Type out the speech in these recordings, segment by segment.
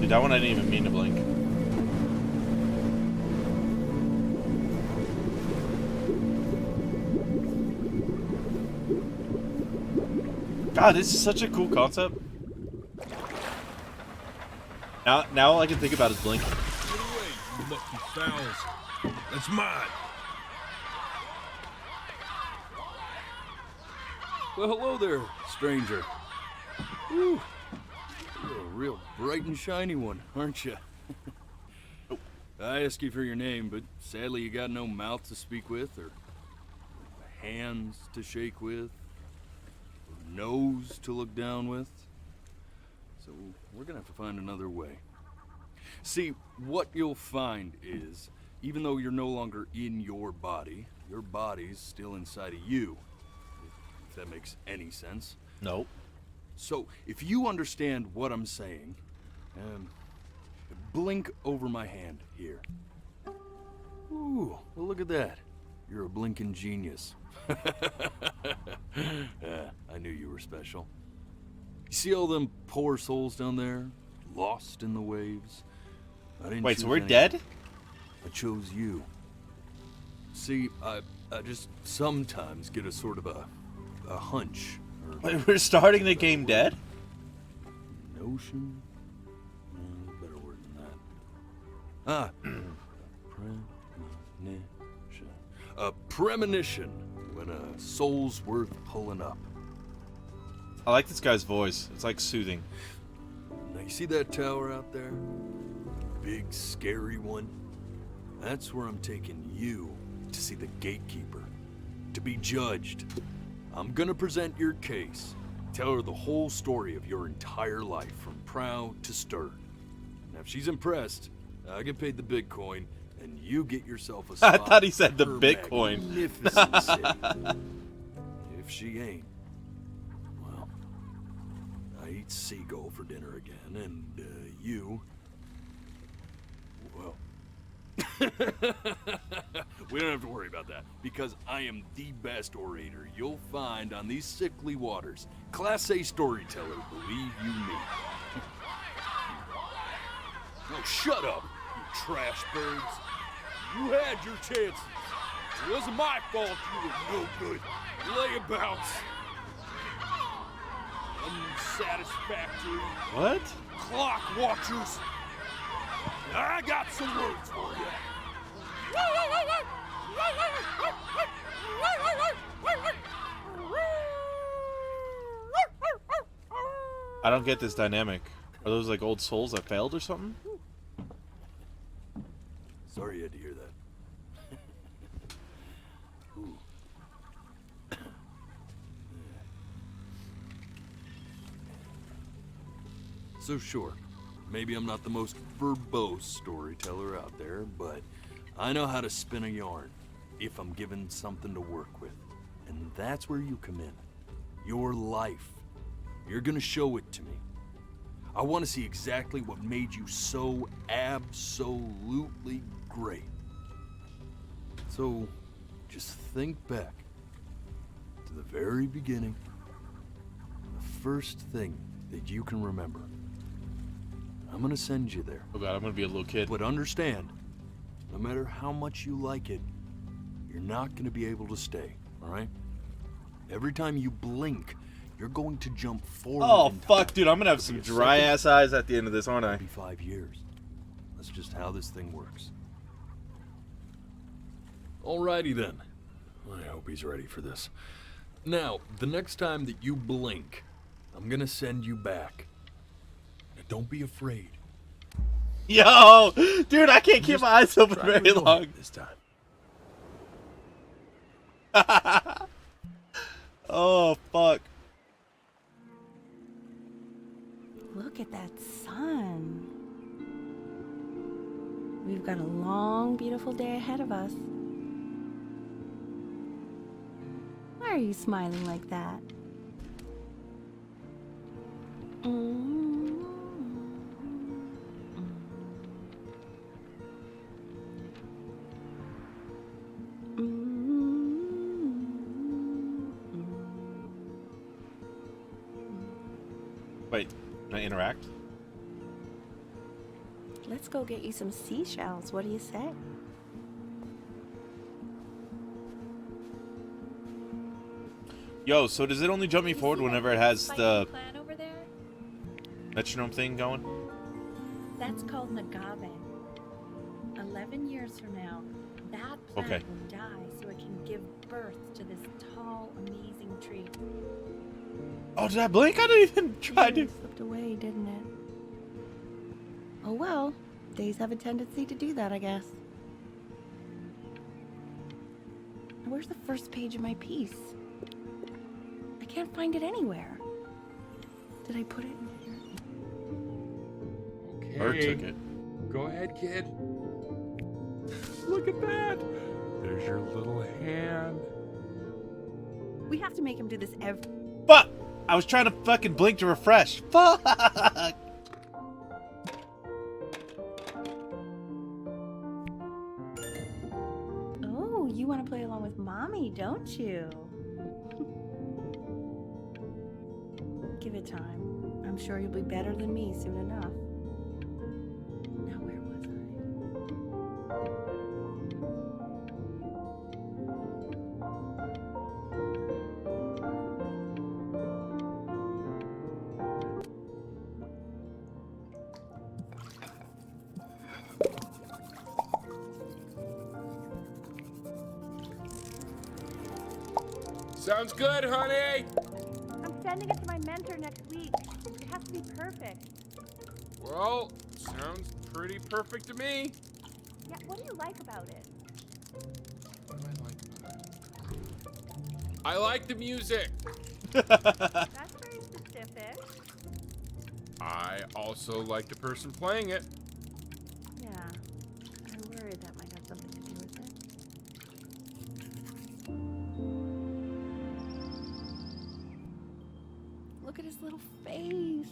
Dude, that one I didn't even mean to blink. God, this is such a cool concept. Now all I can think about is blinking. Get away, you lucky fowls. That's mine. Well, hello there, stranger. Whew. You're a real bright and shiny one, aren't you? I asked you for your name, but sadly you got no mouth to speak with, or hands to shake with, or nose to look down with. So we're gonna have to find another way. See, what you'll find is, even though you're no longer in your body's still inside of you. If that makes any sense. Nope. So, if you understand what I'm saying, blink over my hand here. Ooh, well look at that. You're a blinking genius. I knew you were special. You see all them poor souls down there, lost in the waves? I didn't Wait, choose so we're anyone. dead? I chose you. See, I just sometimes get a sort of a hunch. Or Wait, we're starting the game dead? notion? Better word than that. Premonition. A premonition when a soul's worth pulling up. I like this guy's voice. It's like soothing. Now you see that tower out there? Big scary one? That's where I'm taking you to see the gatekeeper. To be judged. I'm gonna present your case. Tell her the whole story of your entire life, from proud to stern. Now if she's impressed, I get paid the Bitcoin, and you get yourself a I spot thought he said in the her Bitcoin. magnificent city. If she ain't, well, I eat seagull for dinner again, and you, well, we don't have to worry about that, because I am the best orator you'll find on these sickly waters. Class A storyteller, believe you me. Oh, shut up, you trash birds. You had your chances. It wasn't my fault you were no good. Layabouts. Unsatisfactory What? clock watchers. I got some words for you. I don't get this dynamic. Are those like old souls that failed or something? Sorry you had to hear that. Ooh. So sure, maybe I'm not the most verbose storyteller out there, but I know how to spin a yarn if I'm given something to work with. And that's where you come in. Your life. You're gonna show it to me. I want to see exactly what made you so absolutely great. So, just think back to the very beginning, the first thing that you can remember. I'm gonna send you there. Oh god, I'm gonna be a little kid. But understand, no matter how much you like it, you're not gonna be able to stay, all right? Every time you blink, you're going to jump forward. Oh in fuck, time. dude, I'm gonna have It'll some be a dry second, ass eyes at the end of this, aren't I? maybe 5 years. That's just how this thing works. Alrighty then. I hope he's ready for this. Now, the next time that you blink, I'm gonna send you back. Now, don't be afraid. Yo, dude, I can't keep Just my eyes open try to very enjoy long. it this time. Oh fuck. Look at that sun. We've got a long, beautiful day ahead of us. Why are you smiling like that? Wait, can I interact? let's go get you some seashells. What do you say? Yo, so does it only jump me forward whenever it has the plan over there? metronome thing going? That's called an agave. 11 years from now, that plant Okay. will die so it can give birth to this tall, amazing tree. Oh, did I blink? I didn't even try to. It slipped away, didn't it? Oh well, days have a tendency to do that, I guess. Where's the first page of my piece? I can't find it anywhere. Did I put it in here? Bird took it. Go ahead, kid. Look at that. There's your little hand. We have to make him do this every... Fuck! I was trying to fucking blink to refresh. Fuck! Oh, you want to play along with Mommy, don't you? Give it time. I'm sure you'll be better than me soon enough. Now, where was Sounds good, honey. I'm sending it to my mentor next week. It has to be perfect. Well, sounds pretty perfect to me. Yeah, what do you like about it? What do I like about it? I like the music. That's very specific. I also like the person playing it. Yeah, I worried that might have something to do with it. Look at his little face.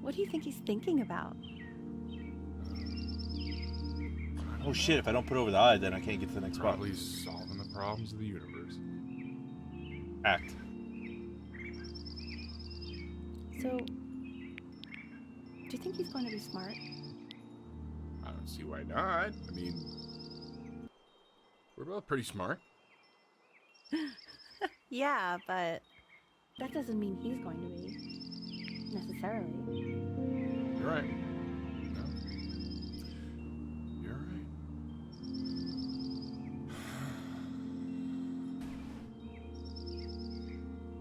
What do you think he's thinking about? Oh shit, if I don't put it over the eye, then I can't get to the next spot. Probably solving the problems of the universe. Act. So, do you think he's going to be smart? I don't see why not. I mean, we're both pretty smart. Yeah, but that doesn't mean he's going to be. Necessarily. You're right. No. You're right.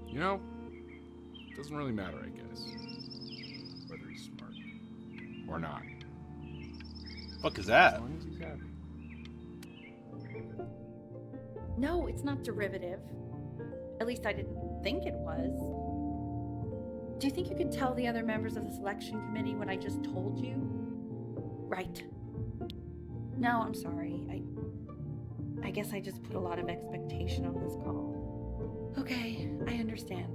You know, it doesn't really matter, I guess, whether he's smart or not. Fuck is As that? long as he's happy. No, it's not derivative. At least I didn't think it was. Do you think you can tell the other members of the selection committee what I just told you? Right. No, I'm sorry. I guess I just put a lot of expectation on this call. Okay, I understand.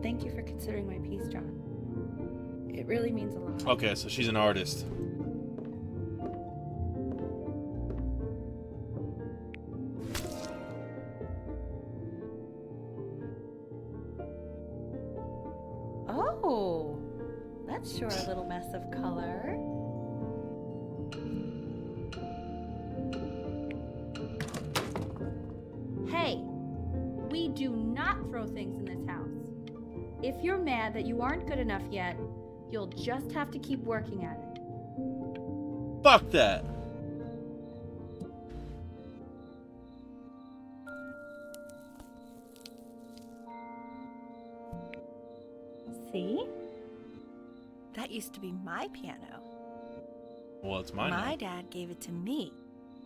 Thank you for considering my piece, John. It really means a lot. Okay, so she's an artist. Oh, that's sure a little mess of color. Hey, we do not throw things in this house. If you're mad that you aren't good enough yet, you'll just have to keep working at it. Fuck that. See? That used to be my piano. Well, it's mine. My now. dad gave it to me.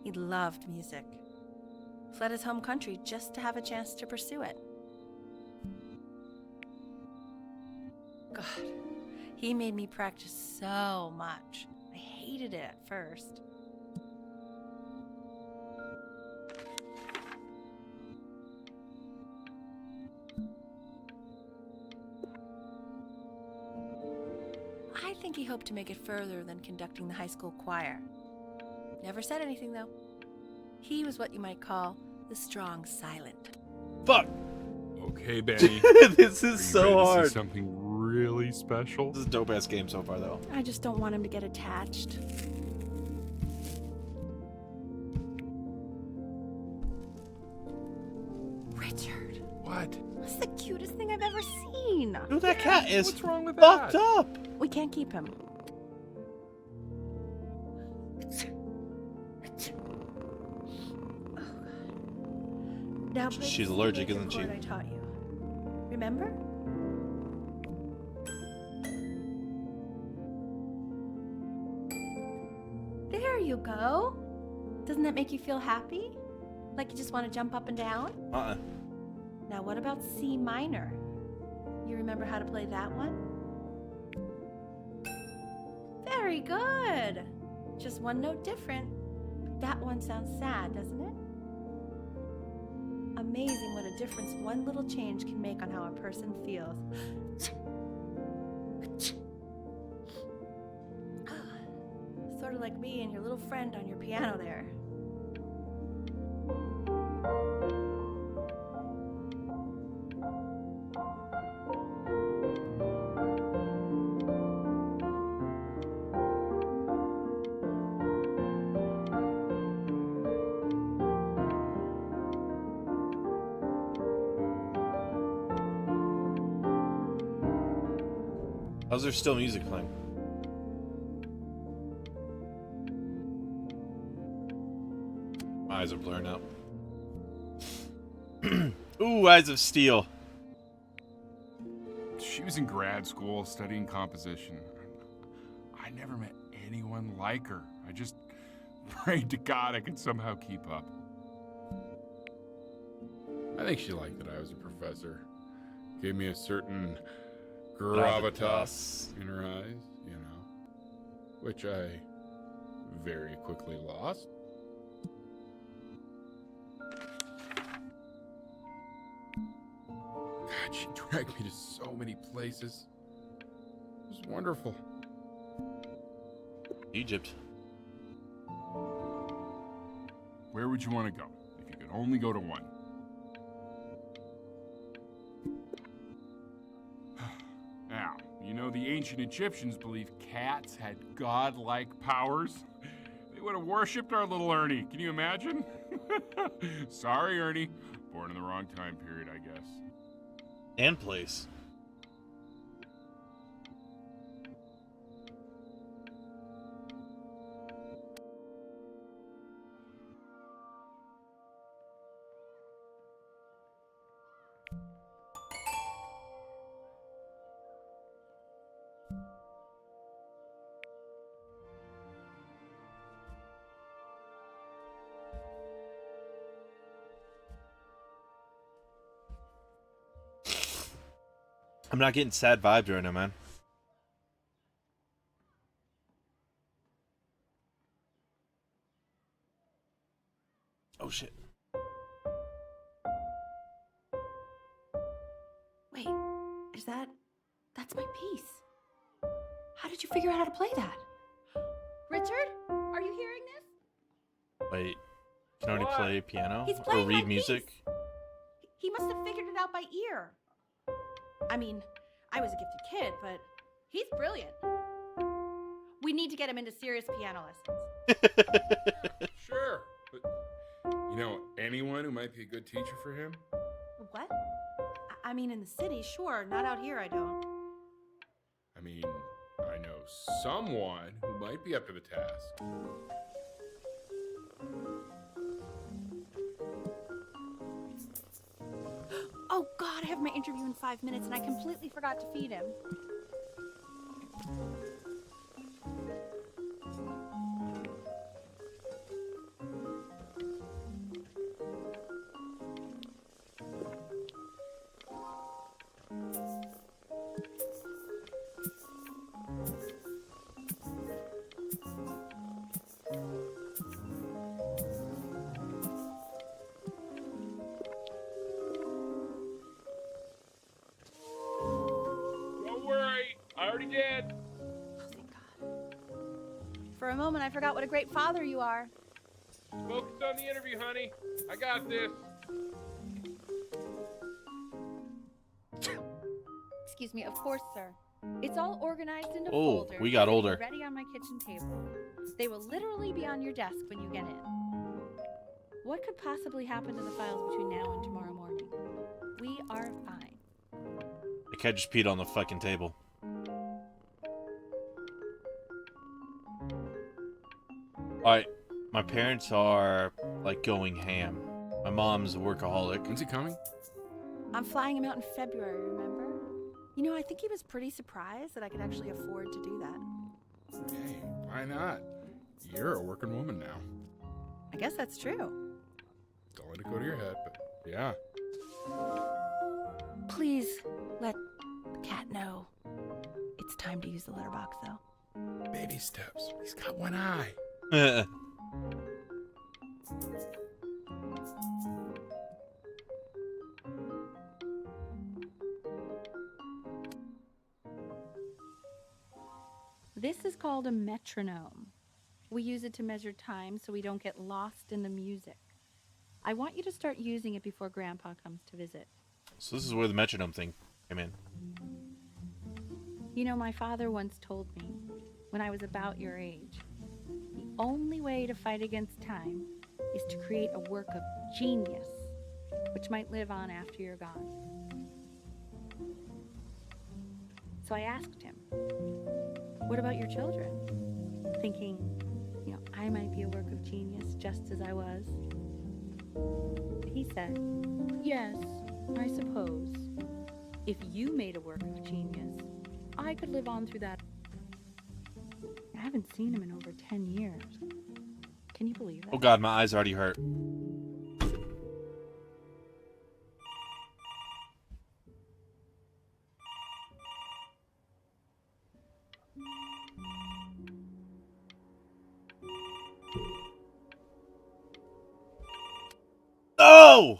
He loved music. Fled his home country just to have a chance to pursue it. God, he made me practice so much. I hated it at first. I think he hoped to make it further than conducting the high school choir. Never said anything, though. He was what you might call the strong silent. Fuck. Okay, Benny. This Are is you so ready to see hard. something really special? This is a dope ass game so far, though. I just don't want him to get attached. Richard, What? that's the cutest thing I've ever seen. Dude, that cat is What's wrong with fucked that? up. We can't keep him. Now play She's the allergic, major isn't she? chord I taught you. Remember? There you go. Doesn't that make you feel happy? Like you just want to jump up and down? Uh-uh. Now what about C minor? You remember how to play that one? Very good. Just one note different. That one sounds sad, doesn't it? Amazing what a difference one little change can make on how a person feels. Sort of like me and your little friend on your piano there. How's there still music playing? My eyes are blurring out. Ooh, Eyes of Steel. She was in grad school studying composition. I never met anyone like her. I just prayed to God I could somehow keep up. I think she liked that I was a professor. Gave me a certain gravitas in her eyes, you know, which I very quickly lost. God, she dragged me to so many places. It was wonderful. Egypt. Where would you want to go if you could only go to one? Now, you know the ancient Egyptians believed cats had godlike powers. They would have worshipped our little Ernie. Can you imagine? Sorry, Ernie. Born in the wrong time period, I guess. And place. I'm not getting sad vibes right now, man. Oh shit. Wait, that's my piece. How did you figure out how to play that? Richard, are you hearing this? Wait, can I only play piano He's or playing my read music? piece. He must have figured it out by ear. I mean, I was a gifted kid, but he's brilliant. We need to get him into serious piano lessons. Sure, but you know anyone who might be a good teacher for him? What? I mean, in the city, sure. Not out here, I don't. I mean, I know someone who might be up to the task. Oh, God, I have my interview in 5 minutes, and I completely forgot to feed him. Don't worry, I already did. Oh, thank God. For a moment, I forgot what a great father you are. Focus on the interview, honey. I got this. Excuse me, of course, sir. It's all organized into Oh, folders. we got and older. Ready on my kitchen table. They will literally be on your desk when you get in. What could possibly happen to the files between now and tomorrow morning? We are fine. The cat just peed on the fucking table. Alright, my parents are, like, going ham. My mom's a workaholic. When's he coming? I'm flying him out in February, remember? You know, I think he was pretty surprised that I could actually afford to do that. Hey, why not? You're a working woman now. I guess that's true. Don't let it go to your head, but yeah. Please let the cat know. It's time to use the letterbox, though. Baby steps. He's got one eye. This is called a metronome. We use it to measure time so we don't get lost in the music. I want you to start using it before Grandpa comes to visit. So this is where the metronome thing came in. You know, my father once told me, when I was about your age, the only way to fight against time is to create a work of genius, which might live on after you're gone. So I asked him, what about your children? Thinking, you know, I might be a work of genius just as I was. He said, yes, I suppose. If you made a work of genius, I could live on through that. I haven't seen him in over 10 years. Can you believe that? Oh god, my eyes already hurt. No!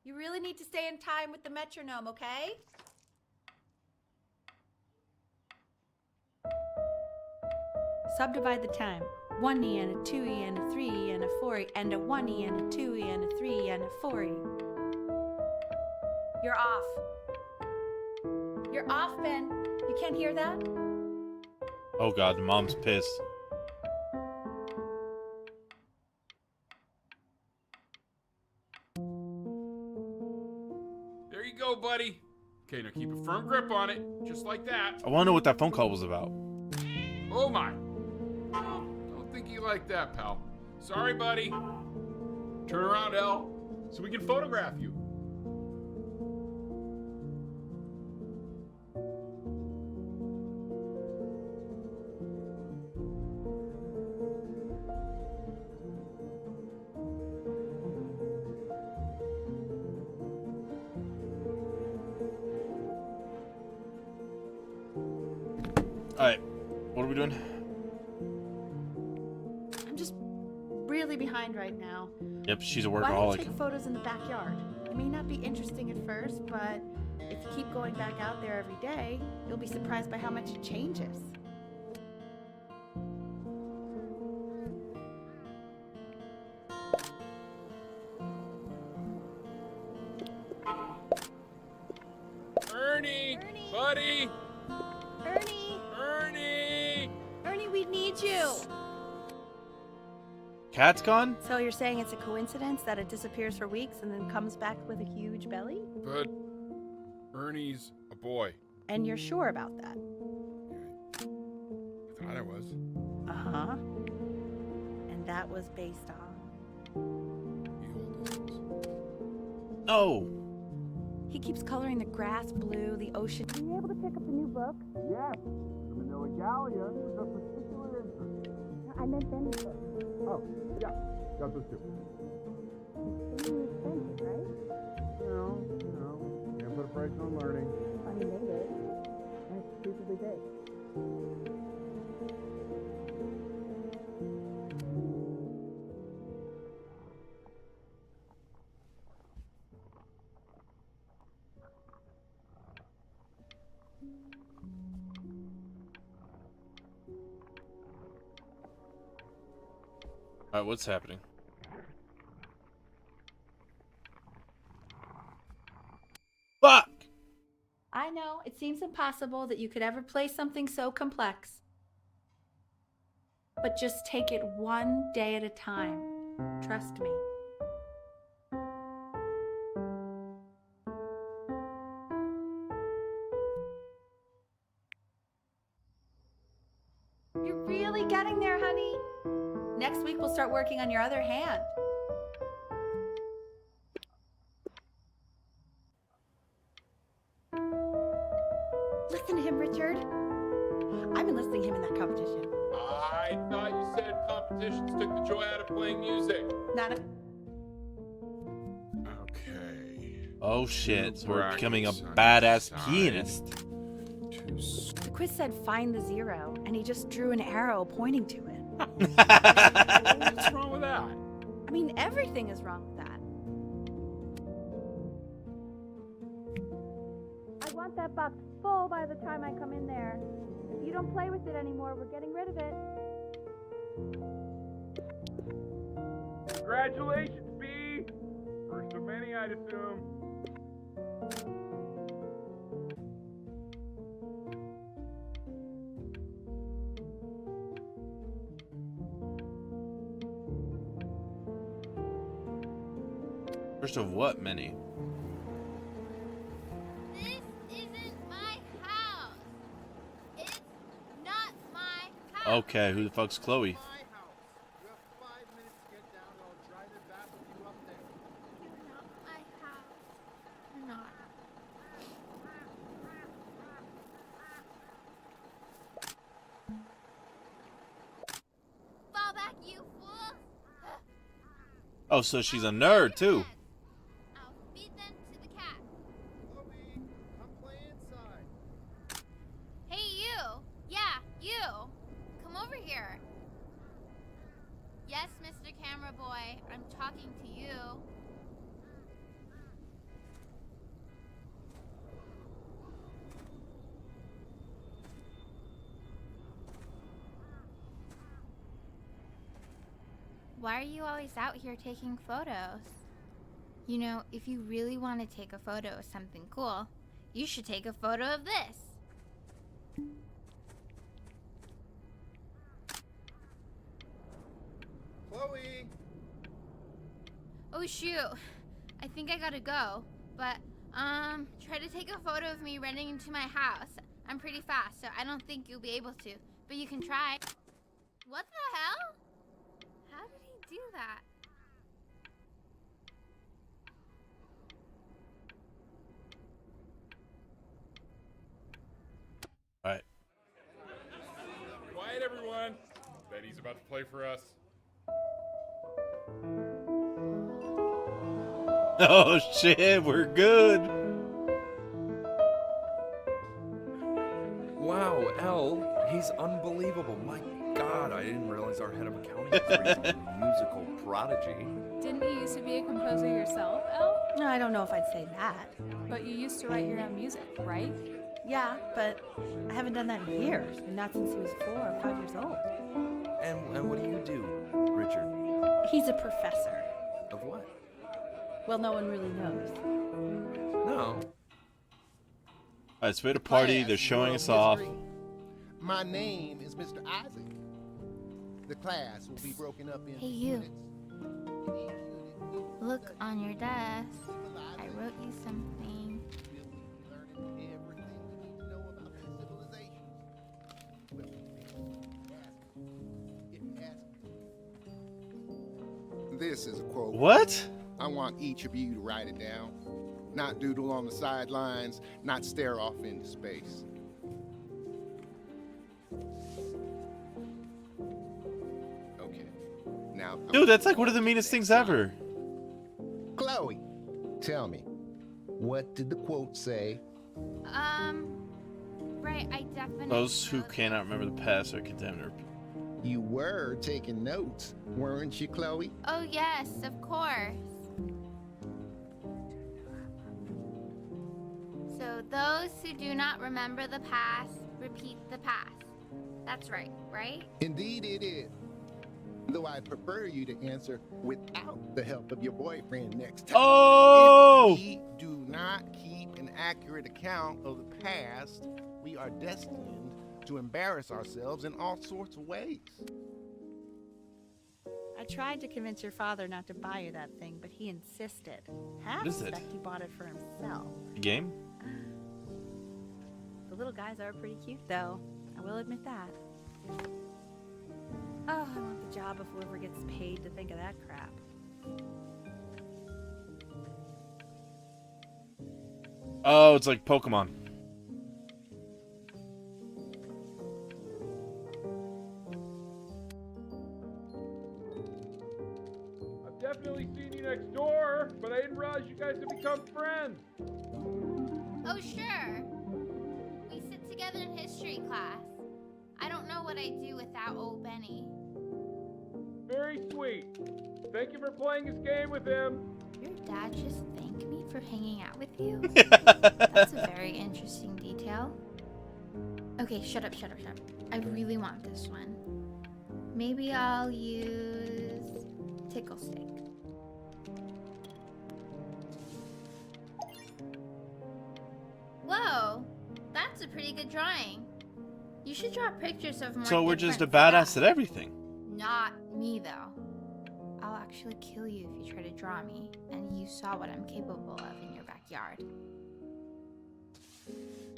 You really need to stay in time with the metronome, okay? Subdivide the time. 1E and a 2E and a 3E and a 4E and a 1E and a 2E and a 3E and a 4E. You're off. You're off, Ben. You can't hear that? Oh god, mom's pissed. There you go, buddy. Okay, now keep a firm grip on it, just like that. I want to know what that phone call was about. Oh my. Don't think you like that, pal. Sorry, buddy. Turn around, Elle, so we can photograph you. Alright, what are we doing? I'm just really behind right now. Yep, she's a Why don't you workaholic. take photos in the backyard? It may not be interesting at first, but if you keep going back out there every day, you'll be surprised by how much it changes. Ernie! Buddy! Ernie! Ernie! Ernie, we need you! Cat's gone? So you're saying it's a coincidence that it disappears for weeks and then comes back with a huge belly? But Ernie's a boy. And you're sure about that? I thought I was. Uh-huh. And that was based on... The oldest. No! He keeps coloring the grass blue, the ocean... Are you able to pick up the new book? Yes, the Manila Gallia is of particular interest. I meant Benny's book. Oh, yeah, got those two. It's really expensive, right? Can't put a price on learning. I mean, they did. And it's stupidly big. Alright, what's happening? I know it seems impossible that you could ever play something so complex. But just take it one day at a time. Trust me. You're really getting there, honey. Next week we'll start working on your other hand. Listen to him, Richard. I'm enlisting him in that competition. I thought you said competitions took the joy out of playing music. Not a Okay. Oh shit, so we're Brackets becoming a on badass each side. pianist. The quiz said find the zero, and he just drew an arrow pointing to it. What's wrong with that? I mean, everything is wrong with that. I want that box full by the time I come in there. If you don't play with it anymore, we're getting rid of it. Congratulations, B! First of many, I'd assume. First of what, many? This isn't my house. It's not my house. Okay, who the fuck's Chloe? My house. You have 5 minutes to get down, and I'll drive it back with you up there. You're not my house. You're not. Fall back, you fool. Oh, so she's a nerd too. I'll feed them to the cat. Chloe, come play inside. Hey, you. Yeah, you. Come over here. Yes, Mr. Camera Boy. I'm talking to you. Why are you always out here taking photos? You know, if you really want to take a photo of something cool, you should take a photo of this. Chloe! Oh shoot, I think I gotta go. But, try to take a photo of me running into my house. I'm pretty fast, so I don't think you'll be able to. But you can try. What the hell? How did he do that? Alright. Quiet, everyone. Betty's about to play for us. Oh shit, we're good. Wow, L, he's unbelievable. My God, I didn't realize our head of accounting was a musical prodigy. Didn't you used to be a composer yourself, Elle? No, I don't know if I'd say that. But you used to write your own music, right? Yeah, but I haven't done that in years. Not since he was 4 or 5 years old. And what do you do, Richard? He's a professor. Of what? Well, no one really knows. No. Alright, so we had a party, they're showing us off. My name is Mr. Isaac. The class will be broken up into Hey, you. units. Look on your desk. I wrote you something. Learning everything you need to know about the civilizations. Well, if you ask me. This is a quote. What? I want each of you to write it down. Not doodle on the sidelines, not stare off into space. Okay. Now, Dude, that's like one of the meanest things ever. Chloe, tell me, what did the quote say? Right, I definitely. Those who know that. cannot remember the past are condemned to repeat. You were taking notes, weren't you, Chloe? Oh, yes, of course. So, those who do not remember the past, repeat the past. That's right, right? Indeed it is. Though I'd prefer you to answer without the help of your boyfriend next time. Oh! If we do not keep an accurate account of the past, we are destined to embarrass ourselves in all sorts of ways. I tried to convince your father not to buy you that thing, but he insisted. Half What is it? suspect he bought it for himself. A game? The little guys are pretty cute, though. I will admit that. Oh, I want the job of whoever gets paid to think of that crap. Oh, it's like Pokemon. I've definitely seen you next door, but I didn't realize you guys had become friends. Oh, sure. We sit together in history class. I don't know what I'd do without old Benny. Very sweet. Thank you for playing this game with him. Your dad just thanked me for hanging out with you? That's a very interesting detail. Okay, shut up. I really want this one. Maybe I'll use Tickle Stick. Whoa, that's a pretty good drawing. You should draw pictures of more So we're just a different badass stuff. at everything. Not me, though. I'll actually kill you if you try to draw me, and you saw what I'm capable of in your backyard.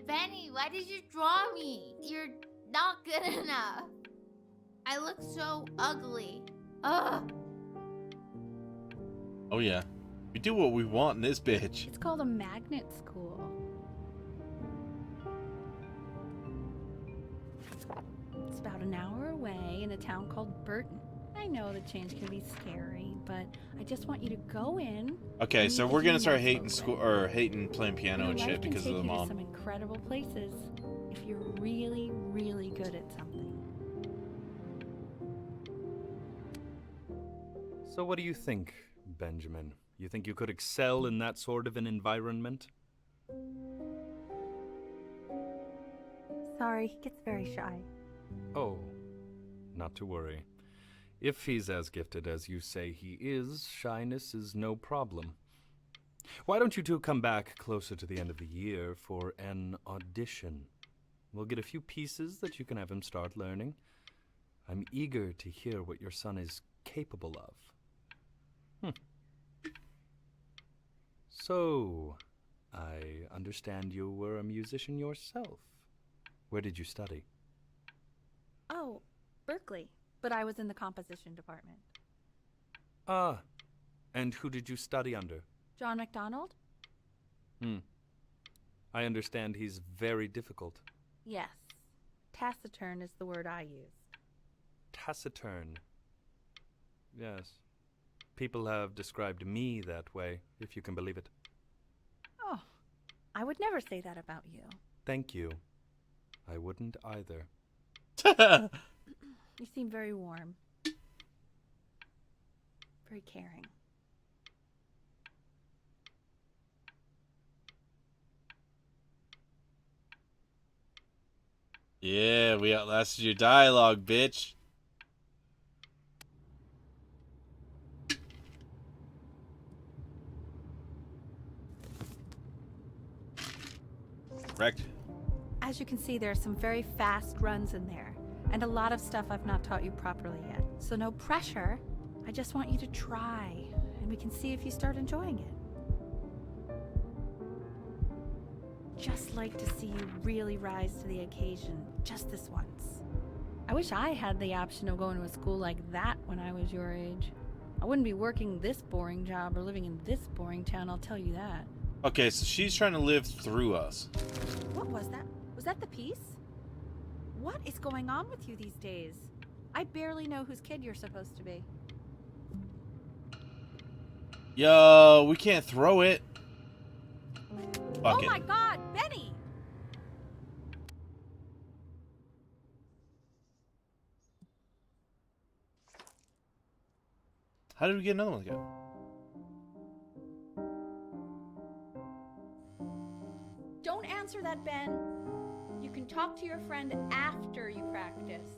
Benny, why did you draw me? You're not good enough. I look so ugly. Ugh. Oh yeah. We do what we want in this bitch. It's called a magnet school. It's about an hour away in a town called Burton. I know the change can be scary, but I just want you to go in. Okay, and so meet we're with gonna your start mouth hating open. school or hating playing piano Your and life shit can because of take the you to mom. some incredible places if you're really, really good at something. So what do you think, Benjamin? You think you could excel in that sort of an environment? Sorry, he gets very shy. Oh, not to worry. If he's as gifted as you say he is, shyness is no problem. Why don't you two come back closer to the end of the year for an audition? We'll get a few pieces that you can have him start learning. I'm eager to hear what your son is capable of. So, I understand you were a musician yourself. Where did you study? Oh, Berkeley. But I was in the composition department. Ah, and who did you study under? John MacDonald? I understand he's very difficult. Yes. Taciturn is the word I used. Taciturn. Yes. People have described me that way, if you can believe it. Oh, I would never say that about you. Thank you. I wouldn't either. You seem very warm. Very caring. Yeah, we outlasted your dialogue, bitch. Wrecked. As you can see, there are some very fast runs in there, and a lot of stuff I've not taught you properly yet. So no pressure. I just want you to try, and we can see if you start enjoying it. Just like to see you really rise to the occasion, just this once. I wish I had the option of going to a school like that when I was your age. I wouldn't be working this boring job or living in this boring town, I'll tell you that. Okay, so she's trying to live through us. What was that? Was that the piece? What is going on with you these days? I barely know whose kid you're supposed to be. Yo, we can't throw it. Fuck Oh it. my god, Benny! How did we get another one again? Don't answer that, Ben. You can talk to your friend after you practice.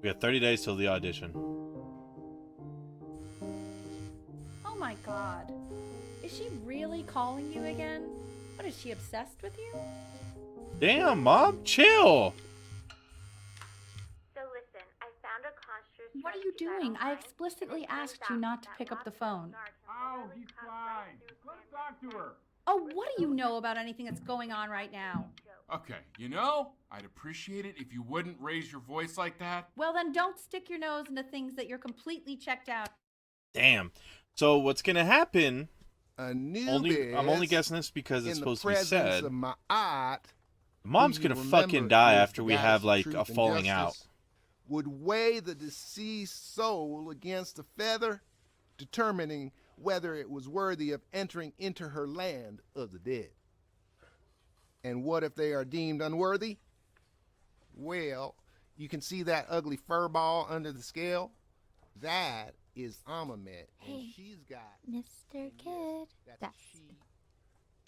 We have 30 days till the audition. Oh my god. Is she really calling you again? What, is she obsessed with you? Damn, Mom, chill. So listen, I found a construct. What are you doing? I explicitly asked you not to pick up the phone. Oh, he's fine. Let's talk to her. Oh, what do you know about anything that's going on right now? Okay, you know, I'd appreciate it if you wouldn't raise your voice like that. Well, then don't stick your nose into things that you're completely checked out. Damn. So what's gonna happen? I'm Anubis, only guessing this because it's in supposed the to be presence said. of Ma'at, Mom's who you gonna fucking remember die is after the we goddess have of like truth a and falling out. justice, would weigh the deceased soul against a feather, determining whether it was worthy of entering into her land of the dead. And what if they are deemed unworthy? Well, you can see that ugly fur ball under the scale? That is Amamet, and Hey, she's got Mr. Kid. that's That's a she,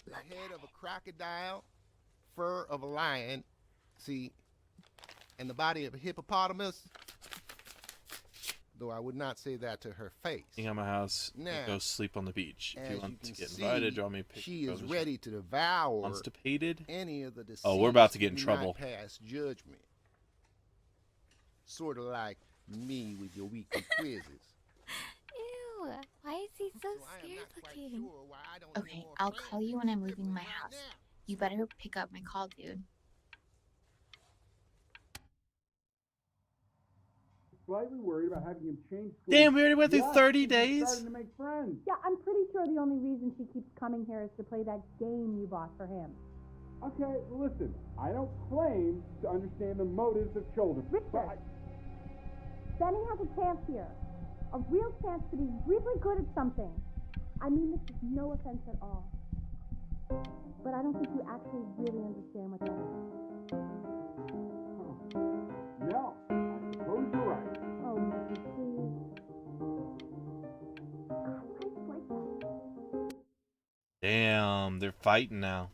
the head of a crocodile, fur of a lion, see, and the body of a hippopotamus. Though I would not say that to her face. King at my house. Now, Go sleep on the beach. If as you you want can to get see, invited, draw me a picture. she is ready to devour Constipated? any of the deceased Oh, we're about to get in who do trouble. not pass judgment. Sort of like me with your weekly quizzes. Ew, why is he so So I am scared not quite looking? sure why I don't have Okay, more I'll friends call you who when I'm live leaving my right house. now. You better pick up my call, dude. Slightly worried about having him change schools. Damn, we already went through Yeah, 30 he's days. starting to make friends. Yeah, I'm pretty sure the only reason she keeps coming here is to play that game you bought for him. Okay, listen, I don't claim to understand the motives of children. Richard, Benny has a chance here. A real chance to be really good at something. I mean this with no offense at all. But I don't think you actually really understand what that is. No, I suppose you're right. Oh, Mickey, please. God, life's like that. Damn, they're fighting now.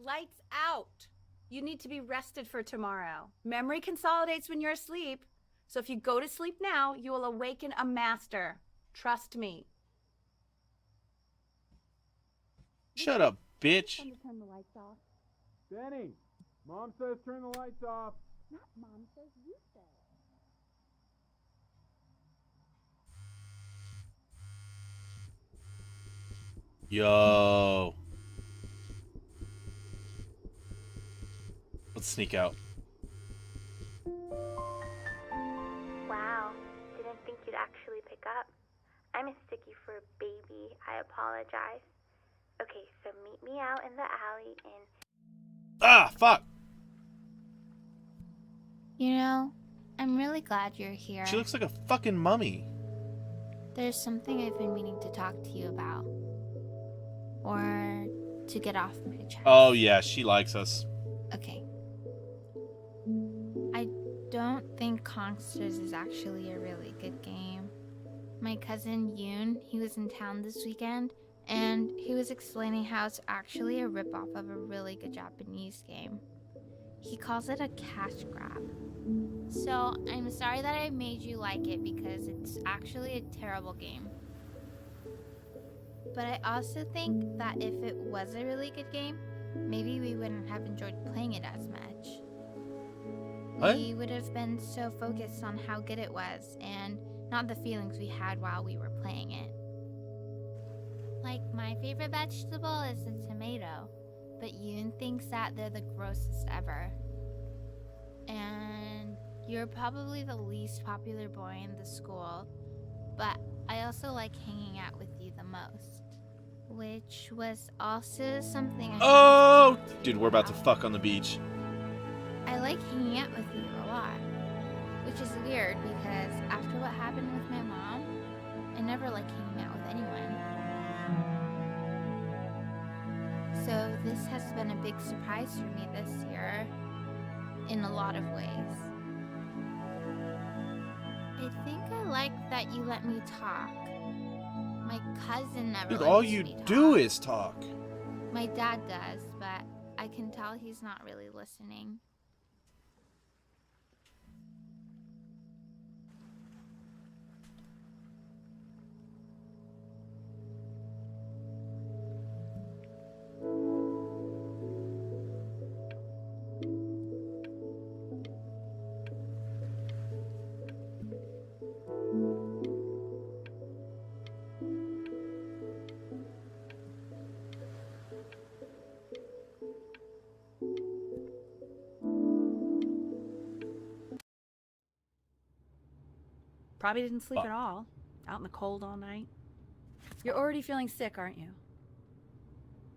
Lights out. You need to be rested for tomorrow. Memory consolidates when you're asleep. So if you go to sleep now, you will awaken a master. Trust me. Shut up, bitch. Time to turn the lights off. Benny, Mom says turn the lights off. Not Mom says, you say. Yo. Let's sneak out. Wow, didn't think you'd actually pick up. I'm a sticky for a baby. I apologize. Okay, so meet me out in the alley and... Ah, fuck. You know, I'm really glad you're here. She looks like a fucking mummy. There's something I've been meaning to talk to you about. Or to get off my chest. Oh, yeah, she likes us. Okay. I don't think Consters is actually a really good game. My cousin Yoon, he was in town this weekend, and he was explaining how it's actually a ripoff of a really good Japanese game. He calls it a cash grab. So, I'm sorry that I made you like it because it's actually a terrible game. But I also think that if it was a really good game, maybe we wouldn't have enjoyed playing it as much. What? We would have been so focused on how good it was and not the feelings we had while we were playing it. Like, my favorite vegetable is the tomato, but Yoon thinks that they're the grossest ever. And you're probably the least popular boy in the school, but I also like hanging out with you the most. Which was also something I Oh! wanted to talk to Dude, you we're about to about. fuck on the beach. I like hanging out with you a lot. Which is weird because after what happened with my mom, I never like hanging out with anyone. So this has been a big surprise for me this year, in a lot of ways. I think I like that you let me talk. My cousin never Dude, lets all you me do talk. is talk. My dad does, but I can tell he's not really listening. Probably didn't sleep at all. Out in the cold all night. You're already feeling sick, aren't you?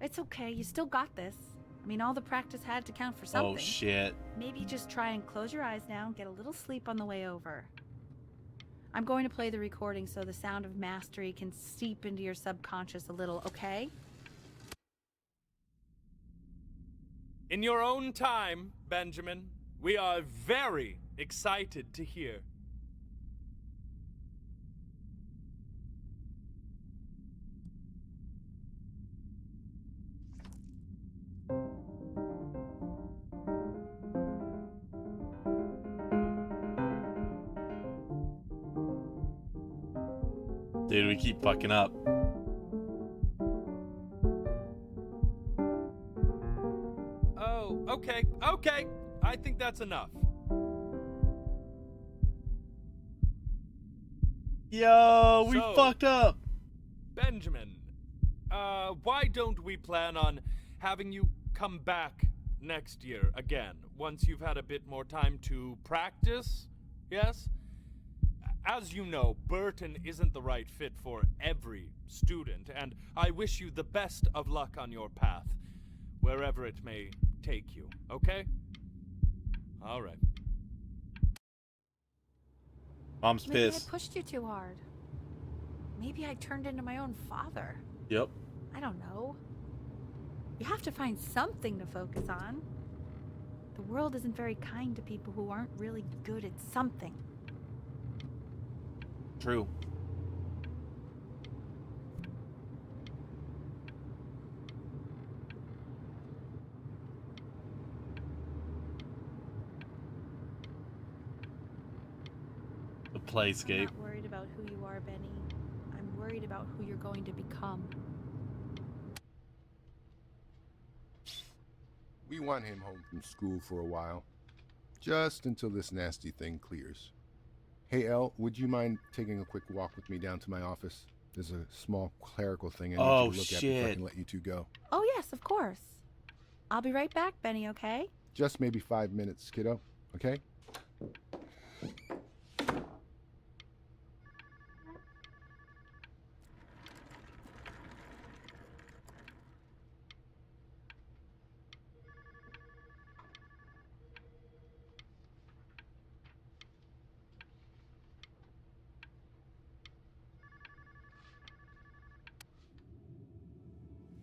It's okay. You still got this. I mean, all the practice had to count for something. Oh, shit. Maybe just try and close your eyes now and get a little sleep on the way over. I'm going to play the recording so the sound of mastery can seep into your subconscious a little, okay? In your own time, Benjamin, we are very excited to hear. Dude, we keep fucking up. Oh, okay. I think that's enough. Yo, we So, fucked up. Benjamin, why don't we plan on having you come back next year again, once you've had a bit more time to practice? Yes? As you know, Burton isn't the right fit for every student, and I wish you the best of luck on your path, wherever it may take you, okay? All right. Mom's Maybe pissed. I pushed you too hard. Maybe I turned into my own father. Yep. I don't know. You have to find something to focus on. The world isn't very kind to people who aren't really good at something. True. The I'm playscape. not worried about who you are, Benny. I'm worried about who you're going to become. We want him home from school for a while. Just until this nasty thing clears. Hey, Elle, would you mind taking a quick walk with me down to my office? There's a small clerical thing I need Oh, you to look at before I shit. can let you two go. Oh, yes, of course. I'll be right back, Benny, okay? Just maybe 5 minutes, kiddo, okay?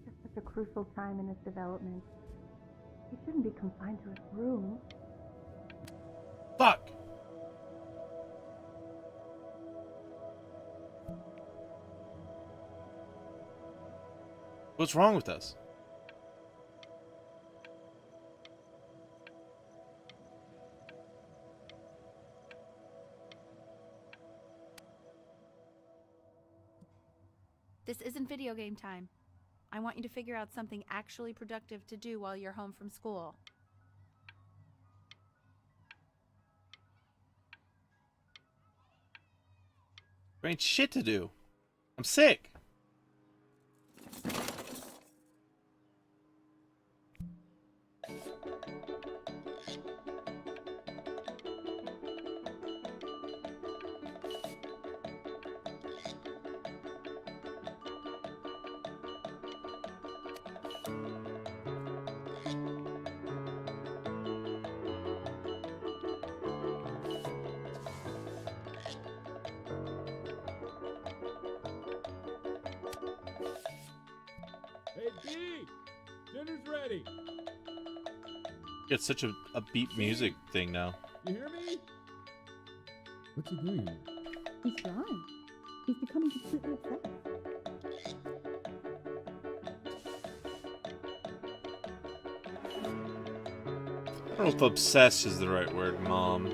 It's such a crucial time in his development. He shouldn't be confined to his room. Fuck! What's wrong with us? This isn't video game time. I want you to figure out something actually productive to do while you're home from school. There ain't shit to do. I'm sick. Hey, B! Dinner's ready. It's such a upbeat music thing now. You hear me? What's he doing? He's drawing. He's becoming completely obsessed. I don't know if obsessed is the right word, Mom.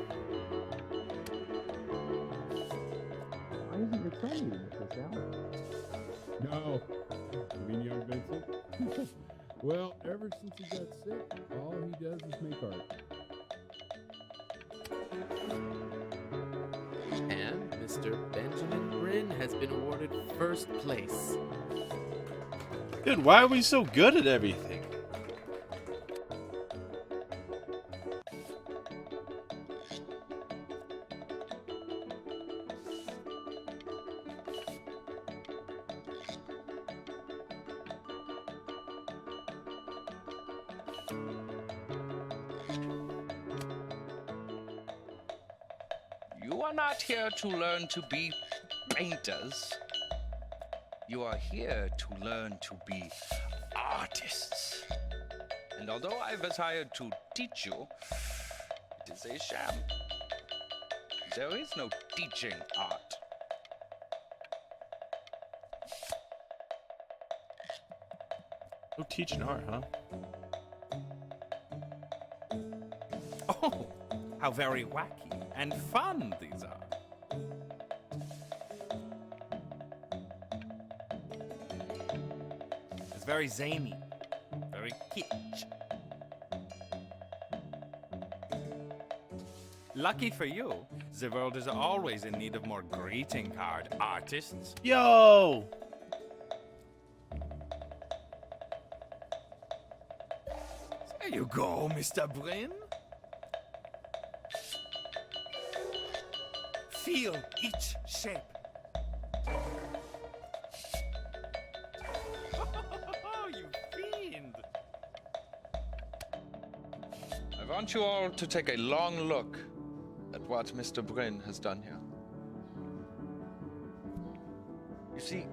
Why isn't your son eating with this, Al? No. You mean young Vincent? Well, ever since he got sick, all he does is make art. And Mr. Benjamin Bryn has been awarded first place. Dude, why are we so good at everything? You are not here to learn to be painters. You are here to learn to be artists. And although I was hired to teach you, it is a sham. There is no teaching art. No teaching art, huh? Oh, how very wacky and fun these are. It's very zany, very kitsch. Lucky for you, the world is always in need of more greeting card artists. Yo! There you go, Mr. Bryn. Feel each shape. Oh, you fiend! I want you all to take a long look at what Mr. Bryn has done here. You see,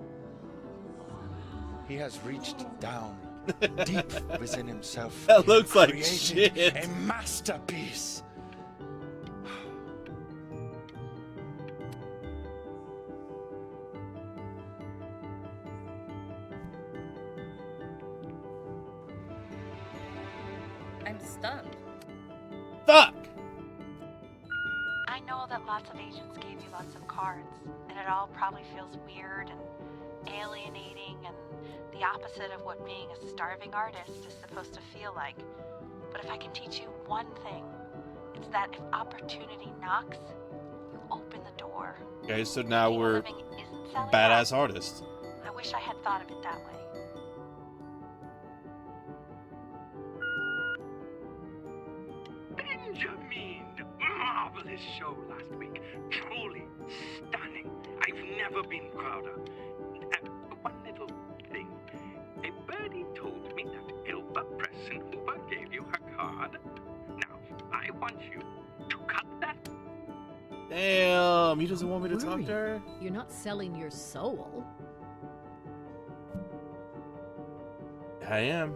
he has reached down deep within himself. That looks like created shit. A masterpiece. I'm stunned. Fuck! I know that lots of agents gave you lots of cards, and it all probably feels weird and alienating and the opposite of what being a starving artist is supposed to feel like. But if I can teach you one thing, it's that if opportunity knocks, you open the door. Okay, so now Being a we're living isn't selling badass out. artists. I wish I had thought of it that way. Benjamin! Marvelous show last week. Truly stunning. I've never been prouder. One little thing. A birdie told me that Elba Preston Hoover gave you her card. Now, I want you to cut that. Damn, he doesn't want me to talk to her? You're not selling your soul. I am.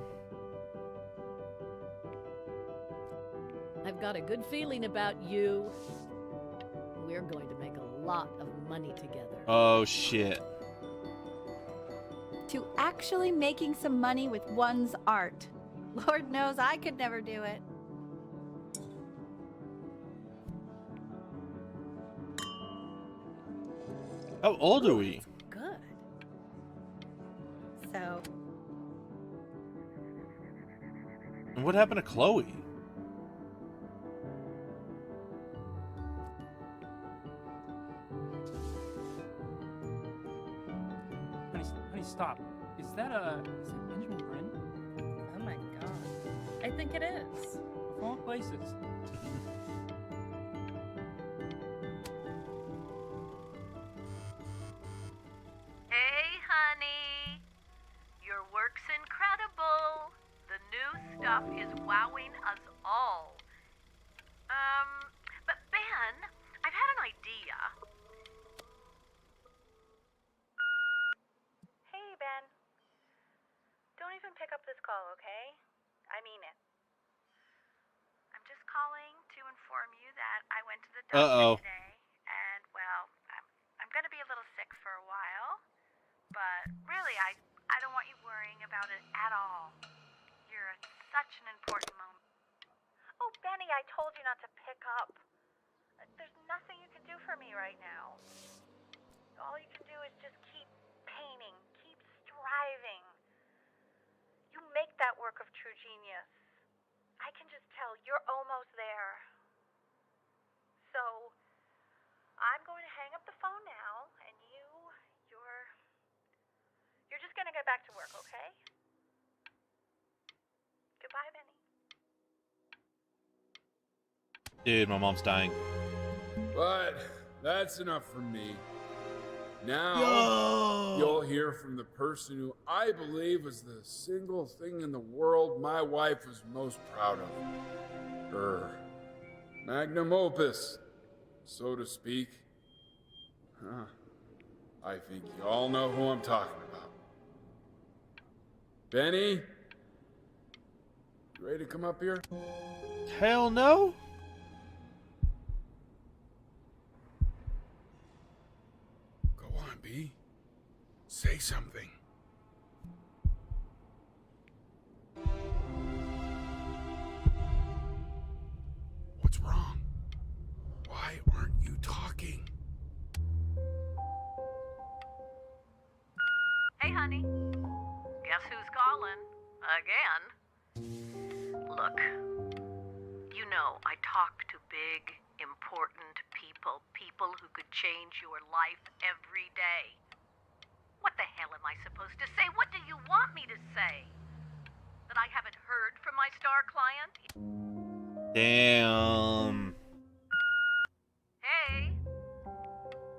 I've got a good feeling about you. We're going to make a lot of money together. Oh, shit. To actually making some money with one's art. Lord knows I could never do it. How old are we? Good. So, And what happened to Chloe? Honey, stop. Is that Benjamin Bryn? Oh my god. I think it is. Of all places. Hey, honey. Your work's incredible. The new stuff is wowing us all. But Ben, I've had an idea. Hey, Ben. Don't even pick up this call, okay? I mean it. I'm just calling to inform you that I went to the doctor Uh-oh. today, and well, I'm I'm gonna be a little sick for a while, but really, I don't want you worrying about it at all. You're at such an important moment. Oh, Benny, I told you not to pick up. There's nothing you can do for me right now. All you can do is just keep painting, keep striving. You make that work of true genius. I can just tell you're almost there. So, I'm going to hang up the phone now, and you're just gonna get back to work, okay? Goodbye, Benny. Dude, my mom's dying. But that's enough from me. Now Yo! you'll hear from the person who I believe is the single thing in the world my wife was most proud of. Her magnum opus, so to speak. I think you all know who I'm talking about. Benny? You ready to come up here? Hell no. Go on, B. Say something. What's wrong? Why aren't you talking? Hey, honey. Guess who's calling? Again? Look, you know I talk to big, important people. People who could change your life every day. What the hell am I supposed to say? What do you want me to say? That I haven't heard from my star client? Damn. Hey,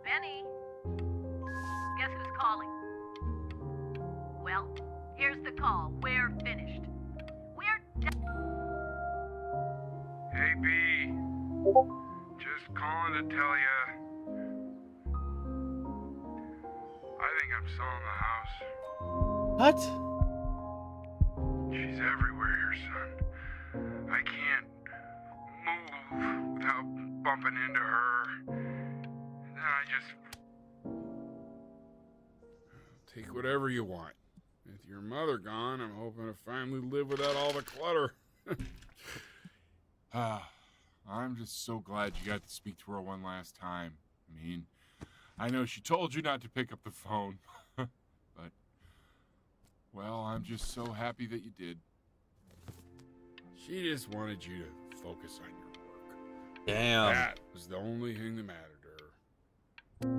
Benny. Guess who's calling? Well, here's the call. We're finished. Hey, B. Just calling to tell you. I think I'm selling the house. What? She's everywhere here, son. I can't move without bumping into her. And then I just... Take whatever you want. With your mother gone, I'm hoping to finally live without all the clutter. I'm just so glad you got to speak to her one last time. I mean, I know she told you not to pick up the phone, but, well, I'm just so happy that you did. She just wanted you to focus on your work. Damn. That was the only thing that mattered to her.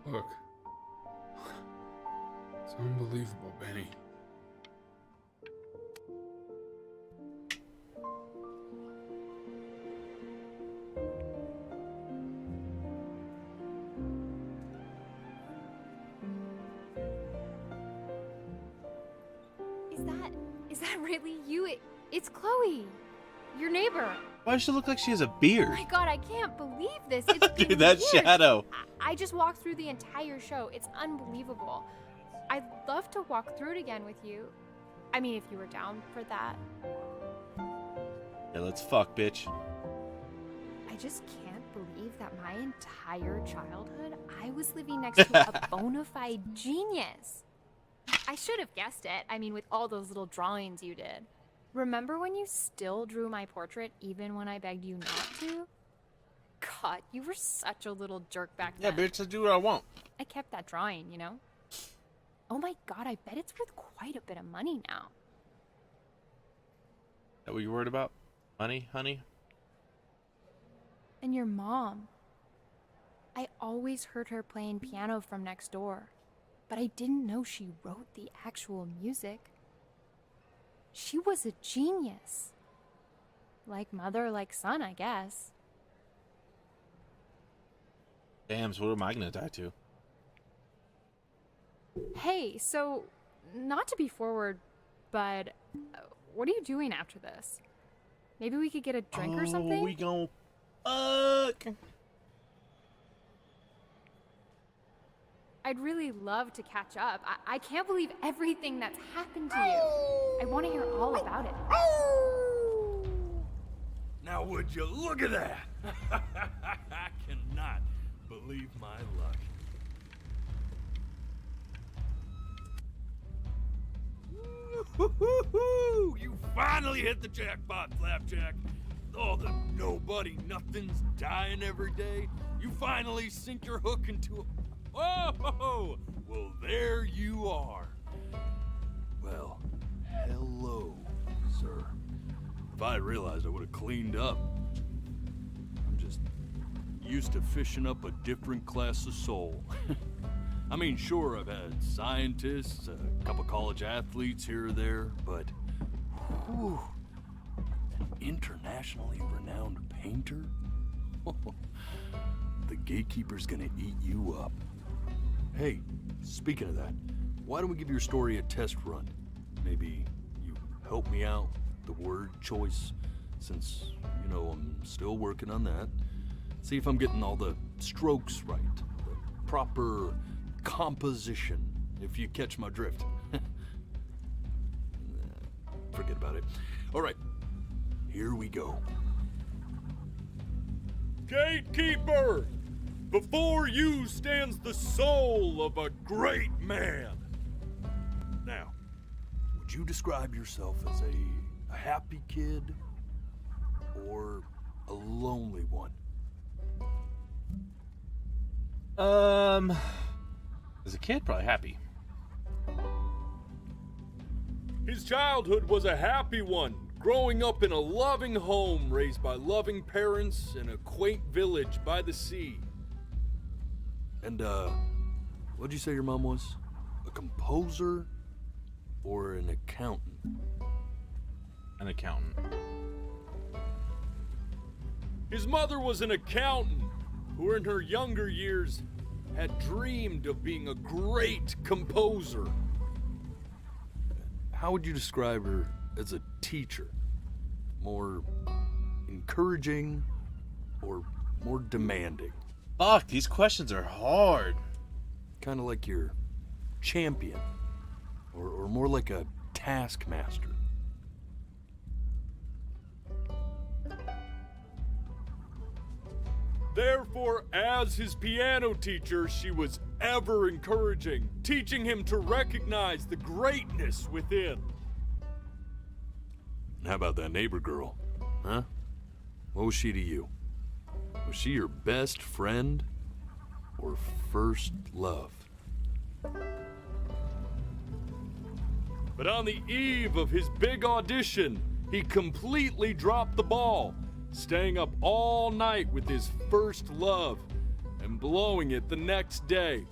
Look. It's unbelievable, Benny. Is that really you? It's Chloe, your neighbor. Why does she look like she has a Oh beard? my god, I can't believe this. It's been Dude, that years. shadow. I just walked through the entire show. It's unbelievable. I'd love to walk through it again with you. I mean, if you were down for that. Yeah, let's fuck, bitch. I just can't believe that my entire childhood, I was living next to a bona fide genius. I should have guessed it. I mean, with all those little drawings you did. Remember when you still drew my portrait even when I begged you not to? God, you were such a little jerk back Yeah, then. bitch, I do what I want. I kept that drawing, you know? Oh my god, I bet it's worth quite a bit of money now. Is that what you're worried about? Money, honey? And your mom. I always heard her playing piano from next door, but I didn't know she wrote the actual music. She was a genius. Like mother, like son, I guess. Damn, so what am I gonna die to? Hey, so, not to be forward, but what are you doing after this? Maybe we could get a drink or something? We gon' fuck. I'd really love to catch up. I can't believe everything that's happened to you. I want to hear all about it. Now would you look at that? I cannot believe my luck. Woo-hoo-hoo-hoo! You finally hit the jackpot, Flapjack. All the nobody nothings dying every day. You finally sink your hook into a... Oh, well, there you are. Well, hello, sir. If I had realized, I would have cleaned up. I'm just used to fishing up a different class of soul. I mean, sure, I've had scientists, a couple college athletes here or there, but whew, an internationally renowned painter? The gatekeeper's gonna eat you up. Hey, speaking of that, why don't we give your story a test run? Maybe you help me out with the word choice, since, you know, I'm still working on that. See if I'm getting all the strokes right, the proper composition, if you catch my drift. Forget about it. All right, here we go. Gatekeeper! Before you stands the soul of a great man. Now, would you describe yourself as a happy kid or a lonely one? As a kid, probably happy. His childhood was a happy one, growing up in a loving home raised by loving parents in a quaint village by the sea. And, what'd you say your mom was? A composer or an accountant? An accountant. His mother was an accountant who in her younger years had dreamed of being a great composer. How would you describe her as a teacher? More encouraging or more demanding? Fuck, these questions are hard. Kind of like your champion, or more like a taskmaster. Therefore, as his piano teacher, she was ever encouraging, teaching him to recognize the greatness within. How about that neighbor girl, huh? What was she to you? Was she your best friend or first love? But on the eve of his big audition, he completely dropped the ball, staying up all night with his first love and blowing it the next day.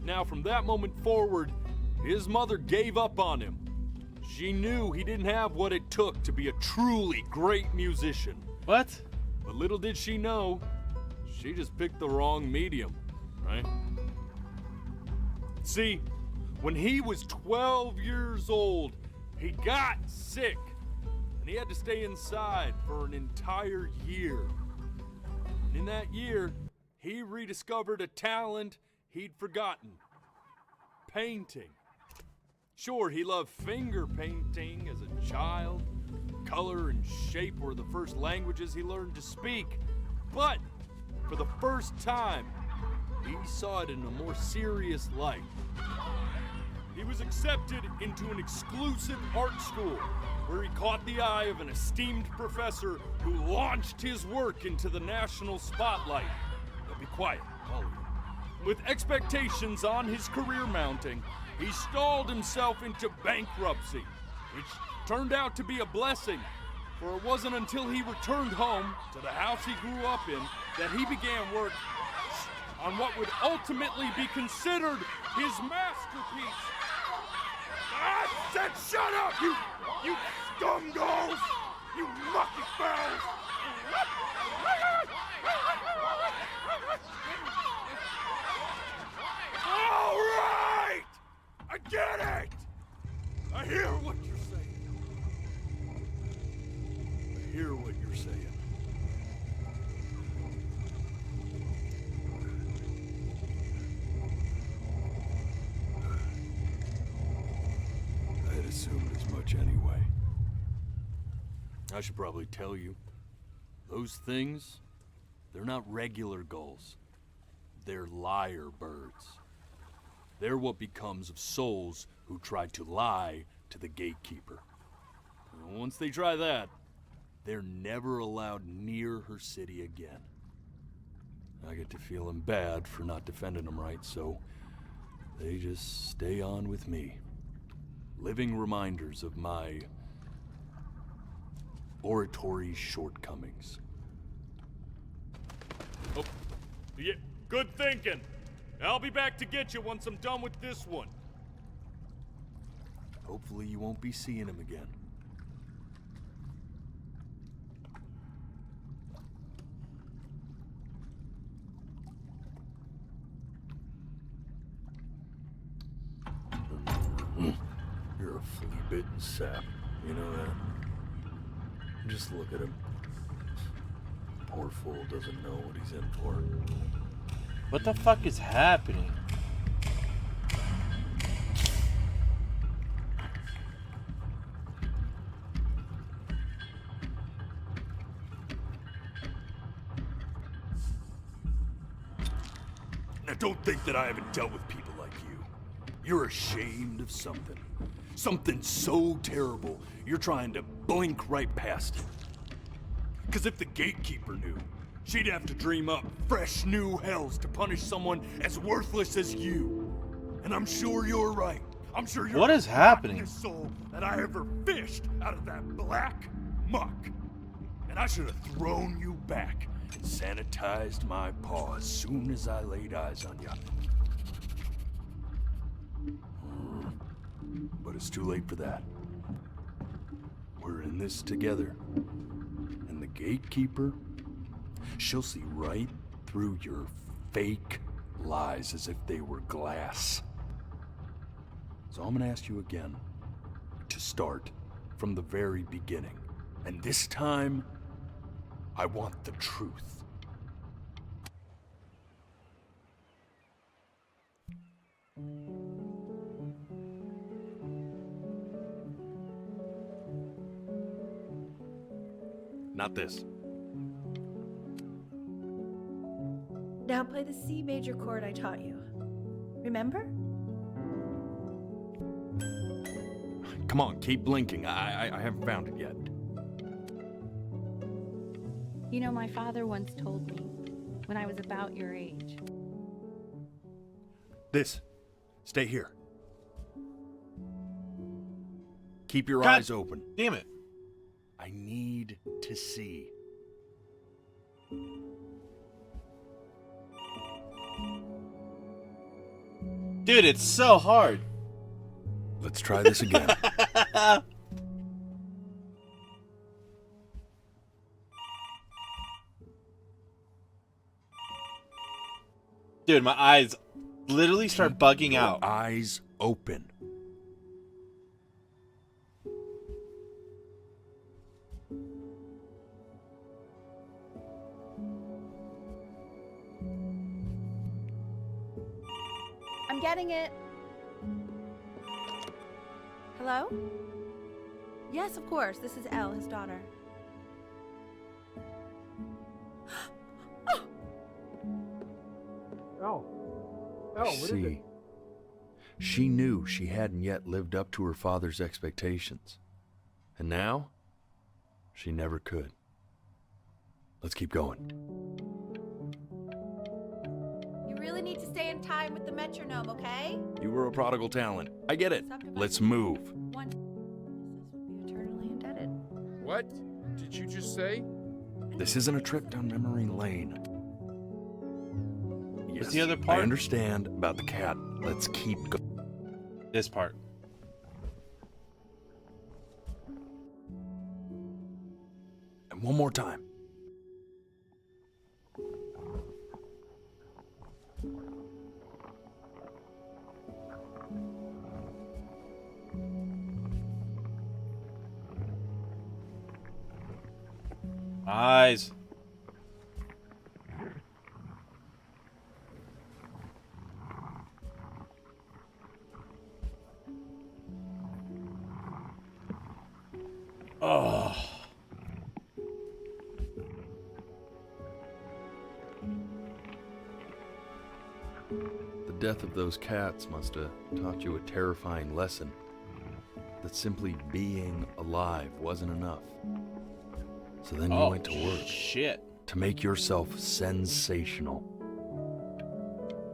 Now, from that moment forward, his mother gave up on him. She knew he didn't have what it took to be a truly great musician. What? But little did she know, she just picked the wrong medium, right? See, when he was 12 years old, he got sick, and he had to stay inside for an entire year. And in that year, he rediscovered a talent he'd forgotten: painting. Sure, he loved finger painting as a child. Color and shape were the first languages he learned to speak. But for the first time, he saw it in a more serious light. He was accepted into an exclusive art school where he caught the eye of an esteemed professor who launched his work into the national spotlight. Now be quiet, all of you. With expectations on his career mounting, he stalled himself into bankruptcy, which turned out to be a blessing, for it wasn't until he returned home to the house he grew up in that he began work on what would ultimately be considered his masterpiece. I said shut up, you scumballs! You lucky fowls! All right! I get it! I hear what you're saying. I hear what you're saying. I had assumed as much anyway. I should probably tell you, those things, they're not regular gulls. They're liar birds. They're what becomes of souls who try to lie to the gatekeeper. And once they try that, they're never allowed near her city again. I get to feeling bad for not defending them right, so they just stay on with me. Living reminders of my oratory shortcomings. Oh, yeah, good thinking. I'll be back to get you once I'm done with this one. Hopefully you won't be seeing him again. You're a flea-bitten sap, you know that? Just look at him. Poor fool doesn't know what he's in for. What the fuck is happening? Now don't think that I haven't dealt with people like you. You're ashamed of something. Something so terrible, you're trying to blink right past it. Because if the gatekeeper knew, she'd have to dream up fresh new hells to punish someone as worthless as you. And I'm sure you're right. I'm sure you're What is happening? the rottenest soul that I ever fished out of that black muck. And I should have thrown you back and sanitized my paw as soon as I laid eyes on you. But it's too late for that. We're in this together. And the gatekeeper, she'll see right through your fake lies as if they were glass. So I'm gonna ask you again to start from the very beginning. And this time, I want the truth. Not this. Now play the C major chord I taught you. Remember? Come on, keep blinking. I haven't found it yet. You know, my father once told me when I was about your age. This. Stay here. Keep your God eyes open. Damn it. I need to see. Dude, it's so hard. Let's try this again. Dude, my eyes literally start bugging Your out. Eyes open. I'm getting it. Hello? Yes, of course. This is Elle, his daughter. Oh, what is it? She knew she hadn't yet lived up to her father's expectations. And now, she never could. Let's keep going. You really need to stay in time with the metronome, okay? You were a prodigal talent. I get it. Let's move. One. Be eternally indebted. What did you just say? This isn't a trip down memory lane. Yes, What's the other part? I understand about the cat. Let's keep going. This part. one more time. Eyes. Oh. The death of those cats must have taught you a terrifying lesson. That simply being alive wasn't enough. So then you went to work. Shit. To make yourself sensational.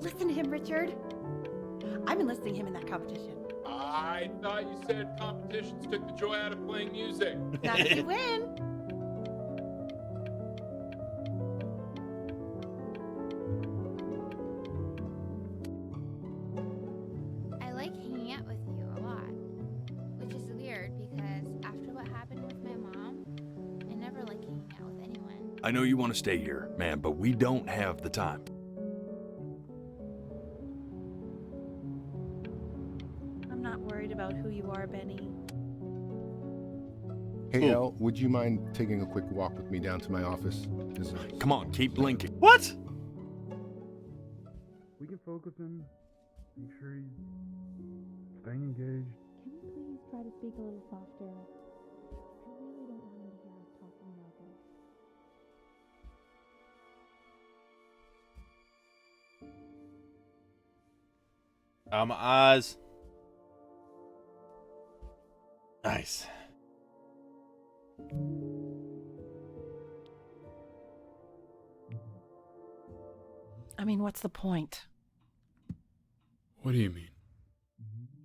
Listen to him, Richard. I'm enlisting him in that competition. I thought you said competitions took the joy out of playing music. Not if you win. I like hanging out with you a lot, which is weird because after what happened with my mom, I never like hanging out with anyone. I know you want to stay here, man, but we don't have the time. I'm not worried about who you are, Benny. Hey, El, would you mind taking a quick walk with me down to my office? Come on, keep blinking. What? We can focus him. Make sure he's staying engaged. Can you please try to speak a little softer? I really don't want him to hear us talking about this. Eyes. Nice. I mean, what's the point? What do you mean?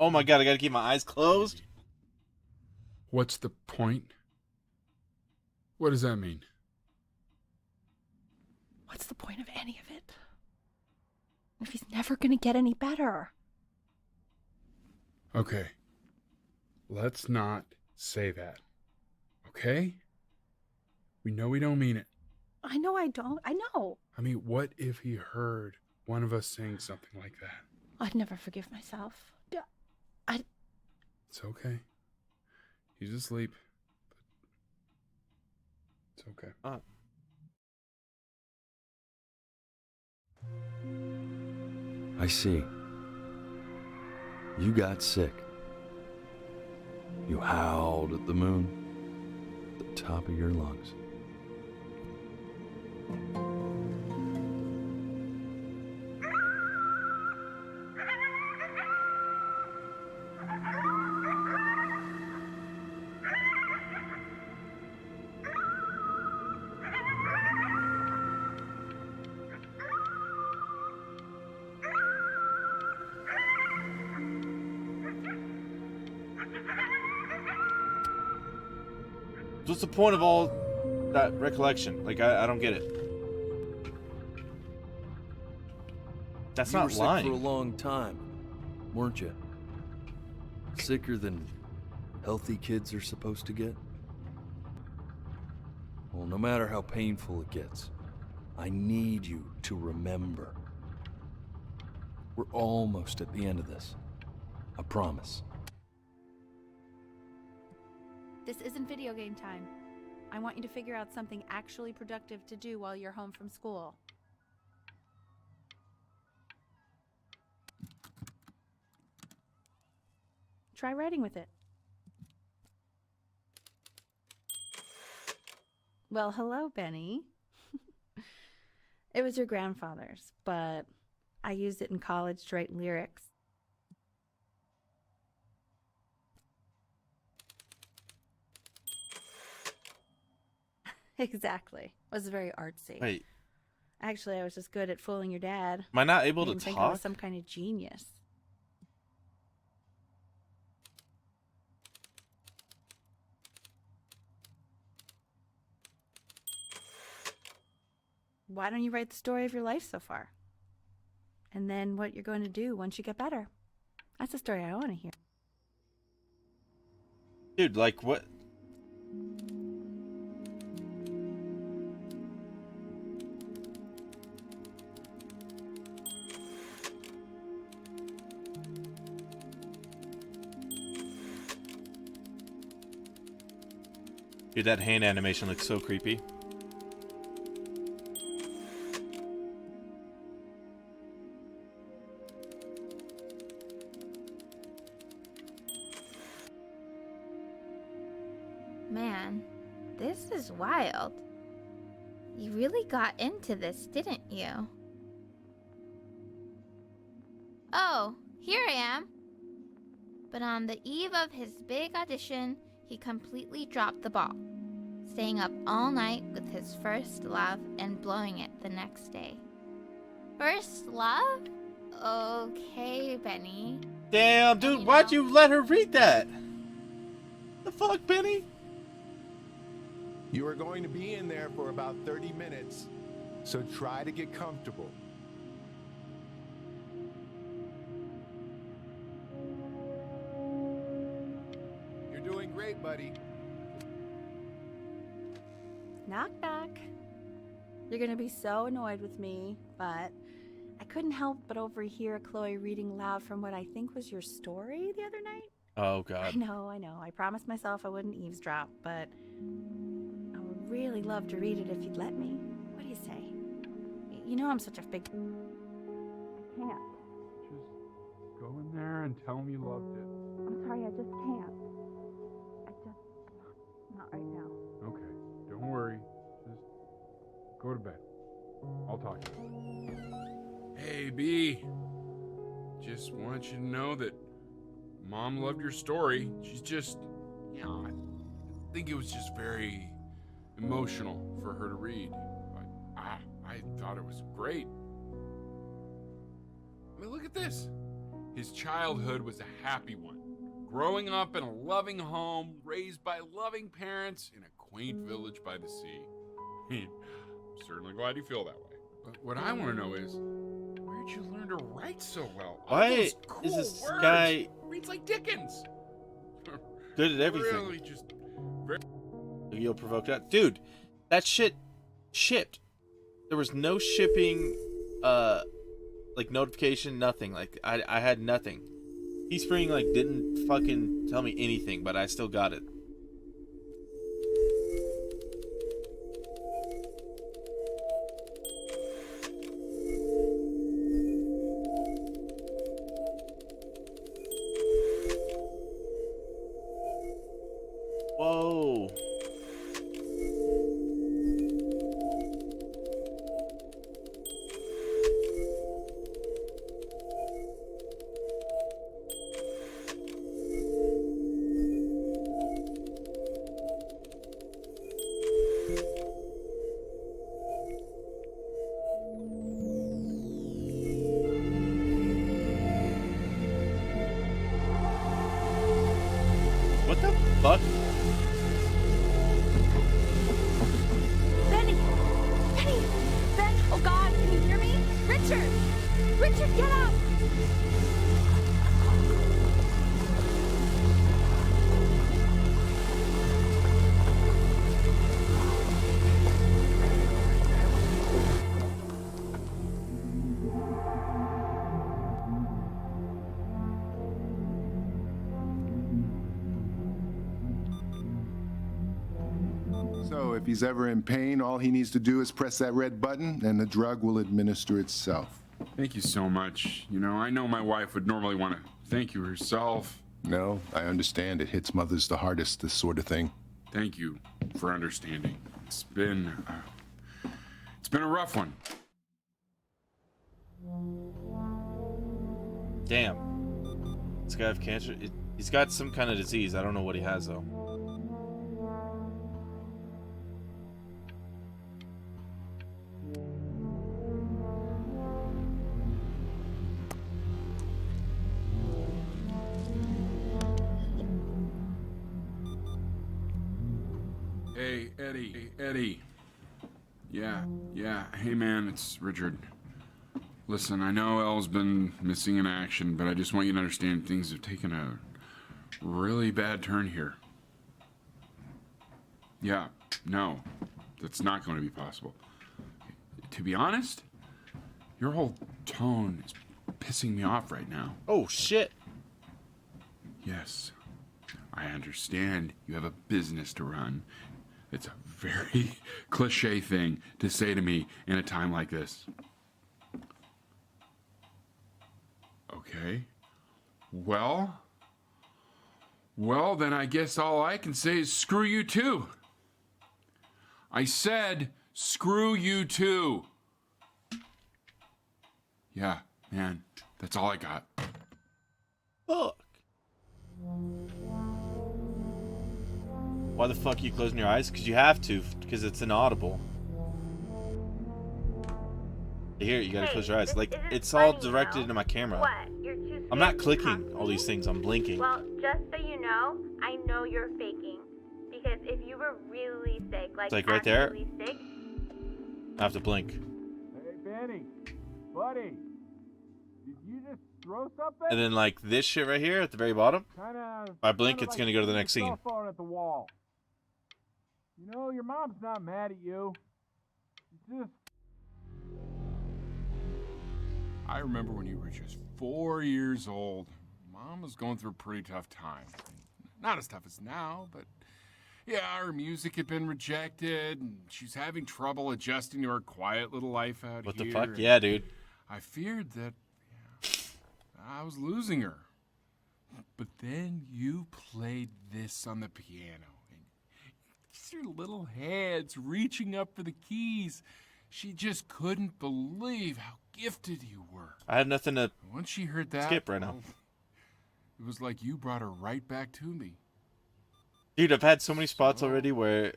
Oh my god, I gotta keep my eyes closed? What's the point? What does that mean? What's the point of any of it? If he's never gonna get any better. Okay. Let's not say that. Okay? We know we don't mean it. I know I don't. I know. I mean, what if he heard one of us saying something like that? I'd never forgive myself. It's okay. He's asleep. It's okay. I see. You got sick. You howled at the moon at the top of your lungs. What's the point of all that recollection? Like, I don't get it. That's You not were sick lying. for a long time, weren't you? Sicker than healthy kids are supposed to get? Well, no matter how painful it gets, I need you to remember. We're almost at the end of this. I promise. This isn't video game time. I want you to figure out something actually productive to do while you're home from school. Try writing with it. Well, hello, Benny. It was your grandfather's, but I used it in college to write lyrics. Exactly. It was very artsy. Wait. Actually, I was just good at fooling your dad. Am I not able Made to him think I was talk? some kind of genius. Why don't you write the story of your life so far? And then what you're going to do once you get better. That's the story I want to hear. Dude, like, what? Dude, that hand animation looks so creepy. Man, this is wild. You really got into this, didn't you? Oh, here I am. But on the eve of his big audition, he completely dropped the ball, staying up all night with his first love and blowing it the next day. First love? Okay, Benny. Damn, dude, why'd you let her read that? The fuck, Benny? You are going to be in there for about 30 minutes, so try to get comfortable. You're doing great, buddy. Knock, knock. You're gonna be so annoyed with me, but I couldn't help but overhear Chloe reading loud from what I think was your story the other night. Oh, God. I know. I promised myself I wouldn't eavesdrop, but I would really love to read it if you'd let me. What do you say? You know I'm such a big... I can't. Just go in there and tell him you loved it. I'm sorry, I just can't. Not right now. Okay, don't worry. Just go to bed. I'll talk to you. Hey, B. Just wanted you to know that Mom loved your story. She's just, you know, I think it was just very emotional for her to read. But I thought it was great. I mean, look at this. His childhood was a happy one. Growing up in a loving home, raised by loving parents in a quaint village by the sea. I'm certainly glad you feel that way. But what I want to know is, where'd you learn to write so well? All Why those cool is this words. guy Reads like Dickens. good at everything? Really just very... You'll provoke that. Dude, that shit shipped. There was no shipping, like notification, nothing. Like, I had nothing. Teespring, like, didn't fucking tell me anything, but I still got it. Whoa. What the fuck? Benny! Benny! Ben! Oh God, can you hear me? Richard! Richard, get up! So if he's ever in pain, all he needs to do is press that red button and the drug will administer itself. Thank you so much. You know, I know my wife would normally want to thank you herself. No, I understand. It hits mothers the hardest, this sort of thing. Thank you for understanding. It's been a rough one. Damn. This guy have cancer? He's got some kind of disease. I don't know what he has, though. Hey, Eddie. Yeah. Hey, man, it's Richard. Listen, I know Elle's been missing in action, but I just want you to understand things have taken a really bad turn here. Yeah, no, that's not going to be possible. To be honest, your whole tone is pissing me off right now. Oh, shit. Yes, I understand you have a business to run, It's a very cliche thing to say to me in a time like this. Okay. Well, then I guess all I can say is screw you too. I said screw you too. Yeah, man, that's all I got. Fuck. Why the fuck are you closing your eyes? Because you have to, because it's inaudible. Here, you gotta close your eyes. Like, it's all directed into my camera. What? You're too scared I'm not to clicking talk all these things, I'm blinking. Well, just so you know, I know you're faking. Because if you were really sick, It's like right there. actually sick, I have to blink. Hey, Benny, buddy, did you just throw something? And then, like, this shit right here at the very bottom. Kinda, If I blink, it's gonna go to the next your scene. cell phone at the wall. You know, your mom's not mad at you. She's just... I remember when you were just 4 years old. Mom was going through a pretty tough time. Not as tough as now, but yeah, her music had been rejected, and she's having trouble adjusting to her quiet little life out What here. the fuck? Yeah, dude. I feared that I was losing her. But then you played this on the piano. And just your little hands reaching up for the keys. She just couldn't believe how gifted you were. I have nothing to Once she heard that, skip right now. well, it was like you brought her right back to me. Dude, I've had so many spots already where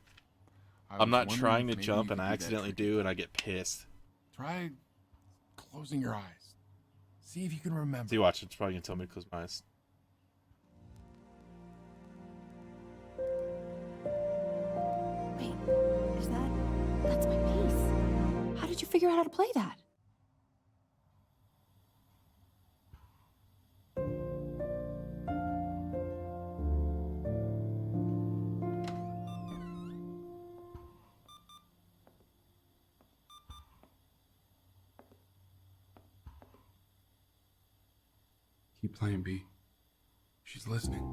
I I'm was not wondering trying to if maybe jump you and could I do that accidentally trick. do and I get pissed. Try closing your eyes. See if you can remember. See, watch, it's probably gonna tell me to close my eyes. Wait, is that... That's my bass. How did you figure out how to play that? Keep playing, B. She's listening.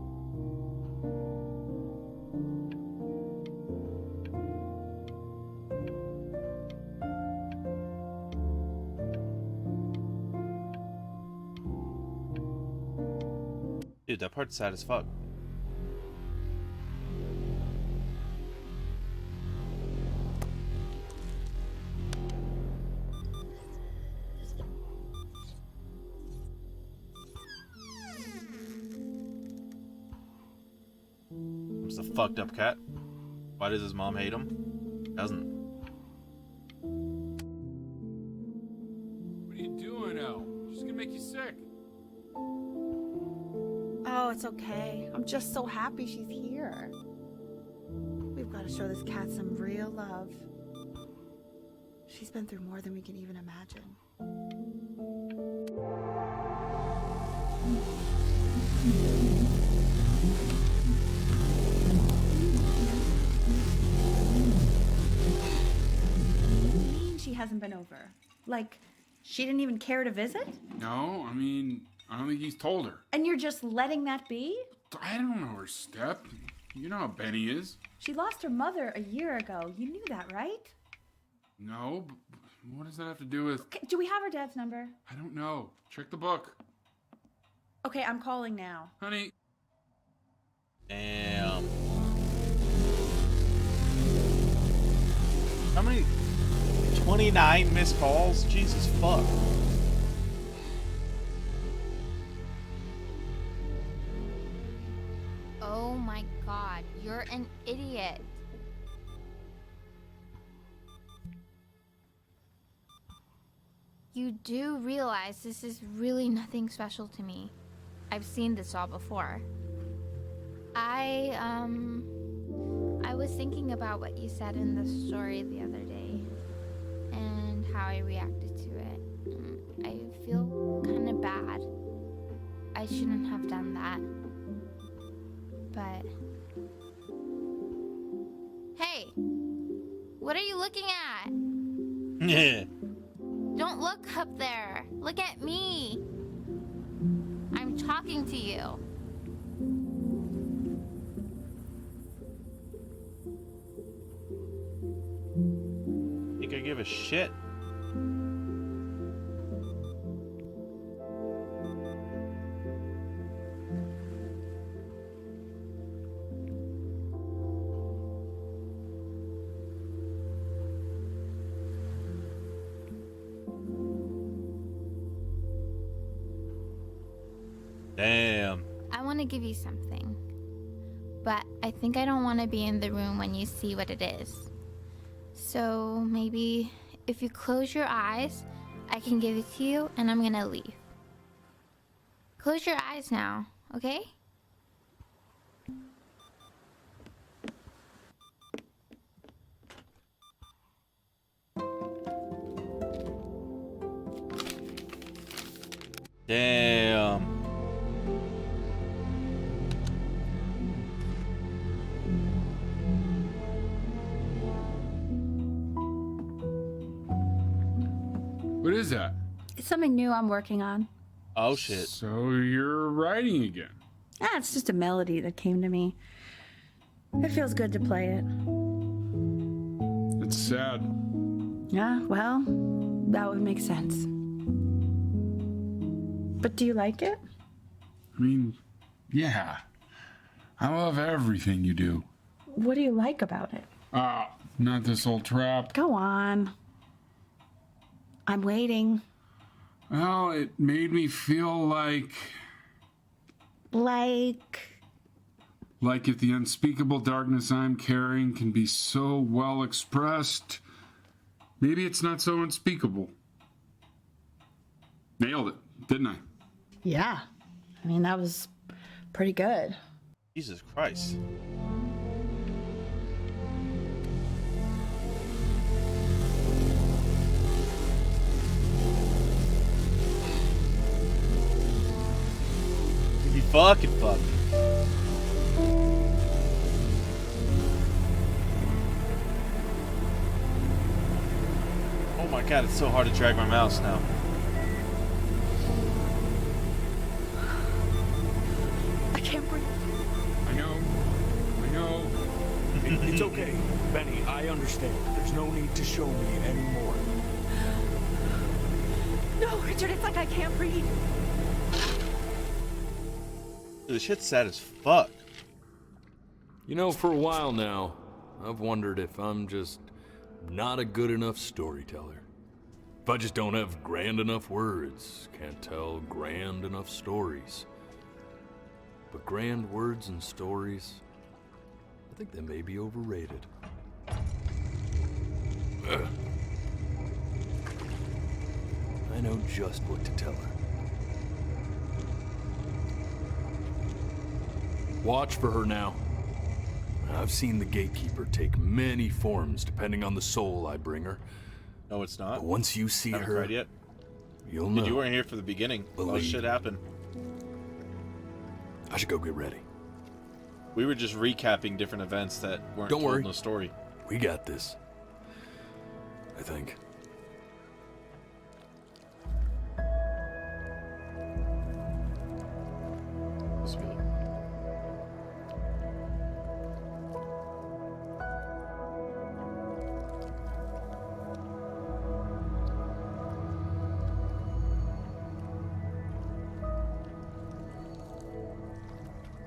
Dude, that part's sad as fuck. He's a fucked up cat. Why does his mom hate him? Doesn't. What are you doing, Elle? She's gonna make you sick. Oh, it's okay. I'm just so happy she's here. We've got to show this cat some real love. She's been through more than we can even imagine. She hasn't been over. Like, she didn't even care to visit? No, I mean, I don't think he's told her. And you're just letting that be? I don't know her step. You know how Benny is. She lost her mother a year ago. You knew that, right? No, but what does that have to do with... Okay, do we have her dad's number? I don't know. Check the book. Okay, I'm calling now. Honey. Damn. How many? 29 missed calls? Jesus fuck. Oh my god, you're an idiot. You do realize this is really nothing special to me. I've seen this all before. I was thinking about what you said in the story the other day and how I reacted to it. I feel kind of bad. I shouldn't have done that. But hey, what are you looking at? Yeah. Don't look up there. Look at me. I'm talking to you. a shit. Damn. I want to give you something, but I think I don't want to be in the room when you see what it is. So maybe if you close your eyes, I can give it to you and I'm gonna leave. Close your eyes now, okay? Damn. What is that? It's something new I'm working on. Oh shit. So you're writing again? Ah, it's just a melody that came to me. It feels good to play it. It's sad. Yeah, well, that would make sense. But do you like it? I mean, yeah. I love everything you do. What do you like about it? Not this old trap. Go on. I'm waiting. Well, it made me feel like if the unspeakable darkness I'm carrying can be so well expressed, maybe it's not so unspeakable. Nailed it, didn't I? Yeah. I mean, that was pretty good. Jesus Christ. You fucking fuck. Oh my god, it's so hard to drag my mouse now. I can't breathe. I know. It's okay, Benny, I understand. There's no need to show me anymore. No, Richard, it's like I can't breathe. Dude, this shit's sad as fuck. You know, for a while now, I've wondered if I'm just not a good enough storyteller. If I just don't have grand enough words, can't tell grand enough stories. But grand words and stories, I think they may be overrated. Ugh. I know just what to tell her. Watch for her now. I've seen the gatekeeper take many forms depending on the soul I bring her. No, it's not. But once you see Haven't her, cried yet. You'll know. Dude, you weren't here for the beginning. All this shit happened. I should go get ready. We were just recapping different events that weren't Don't told worry. in the story. We got this. I think. This will be-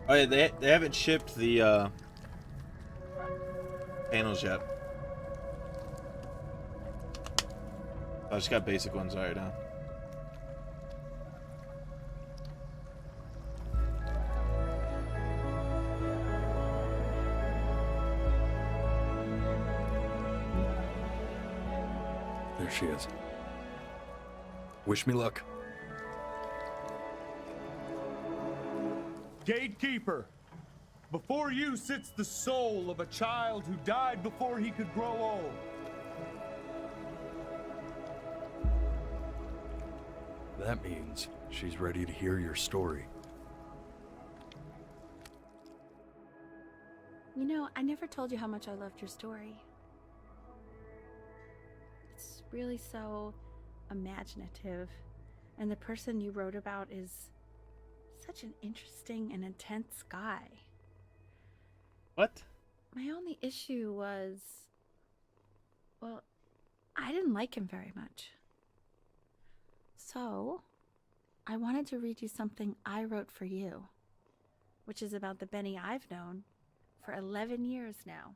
Oh yeah, they haven't shipped the panels yet. I just got basic ones right now. There she is. Wish me luck. Gatekeeper, before you sits the soul of a child who died before he could grow old. That means she's ready to hear your story. You know, I never told you how much I loved your story. It's really so imaginative, and the person you wrote about is such an interesting and intense guy. What? My only issue was, well, I didn't like him very much. So, I wanted to read you something I wrote for you, which is about the Benny I've known for 11 years now.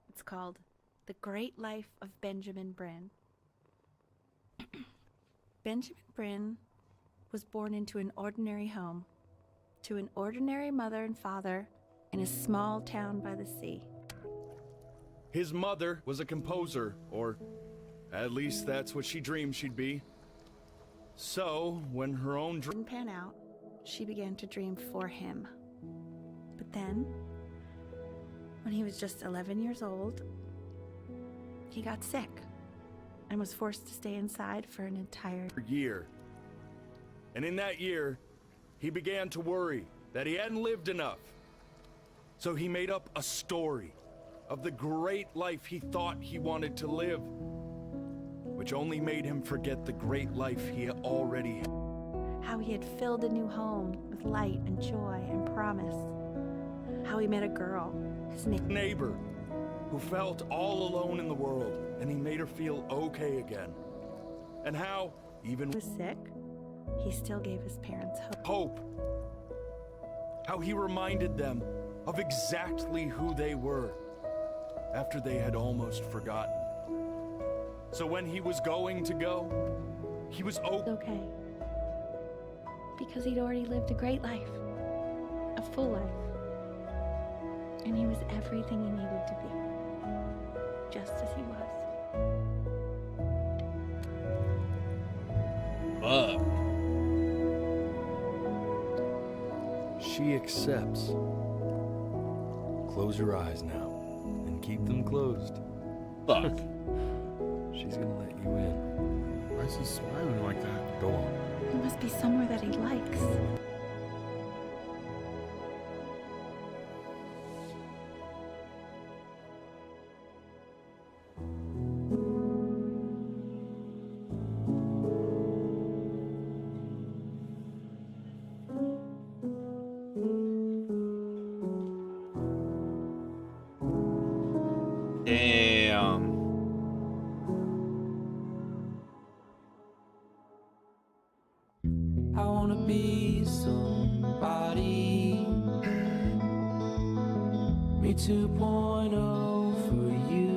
It's called The Great Life of Benjamin Brin. Benjamin Brin was born into an ordinary home, to an ordinary mother and father in a small town by the sea. His mother was a composer, or at least that's what she dreamed she'd be. So, when her own didn't pan out, she began to dream for him. But then, when he was just 11 years old, he got sick and was forced to stay inside for an entire year. And in that year, he began to worry that he hadn't lived enough. So he made up a story of the great life he thought he wanted to live, which only made him forget the great life he already had. How he had filled a new home with light and joy and promise. How he met a girl, his neighbor, who felt all alone in the world, and he made her feel okay again. And how, even was sick, he still gave his parents hope. How he reminded them of exactly who they were after they had almost forgotten. So when he was going to go, he was okay. Because he'd already lived a great life, a full life. And he was everything he needed to be, just as he was. Fuck. She accepts. Close your eyes now, and keep them closed. Fuck. She's gonna let you in. Why is he smiling like that? Go on. It must be somewhere that he likes. Damn. I wanna be somebody. Me 2.0 for you.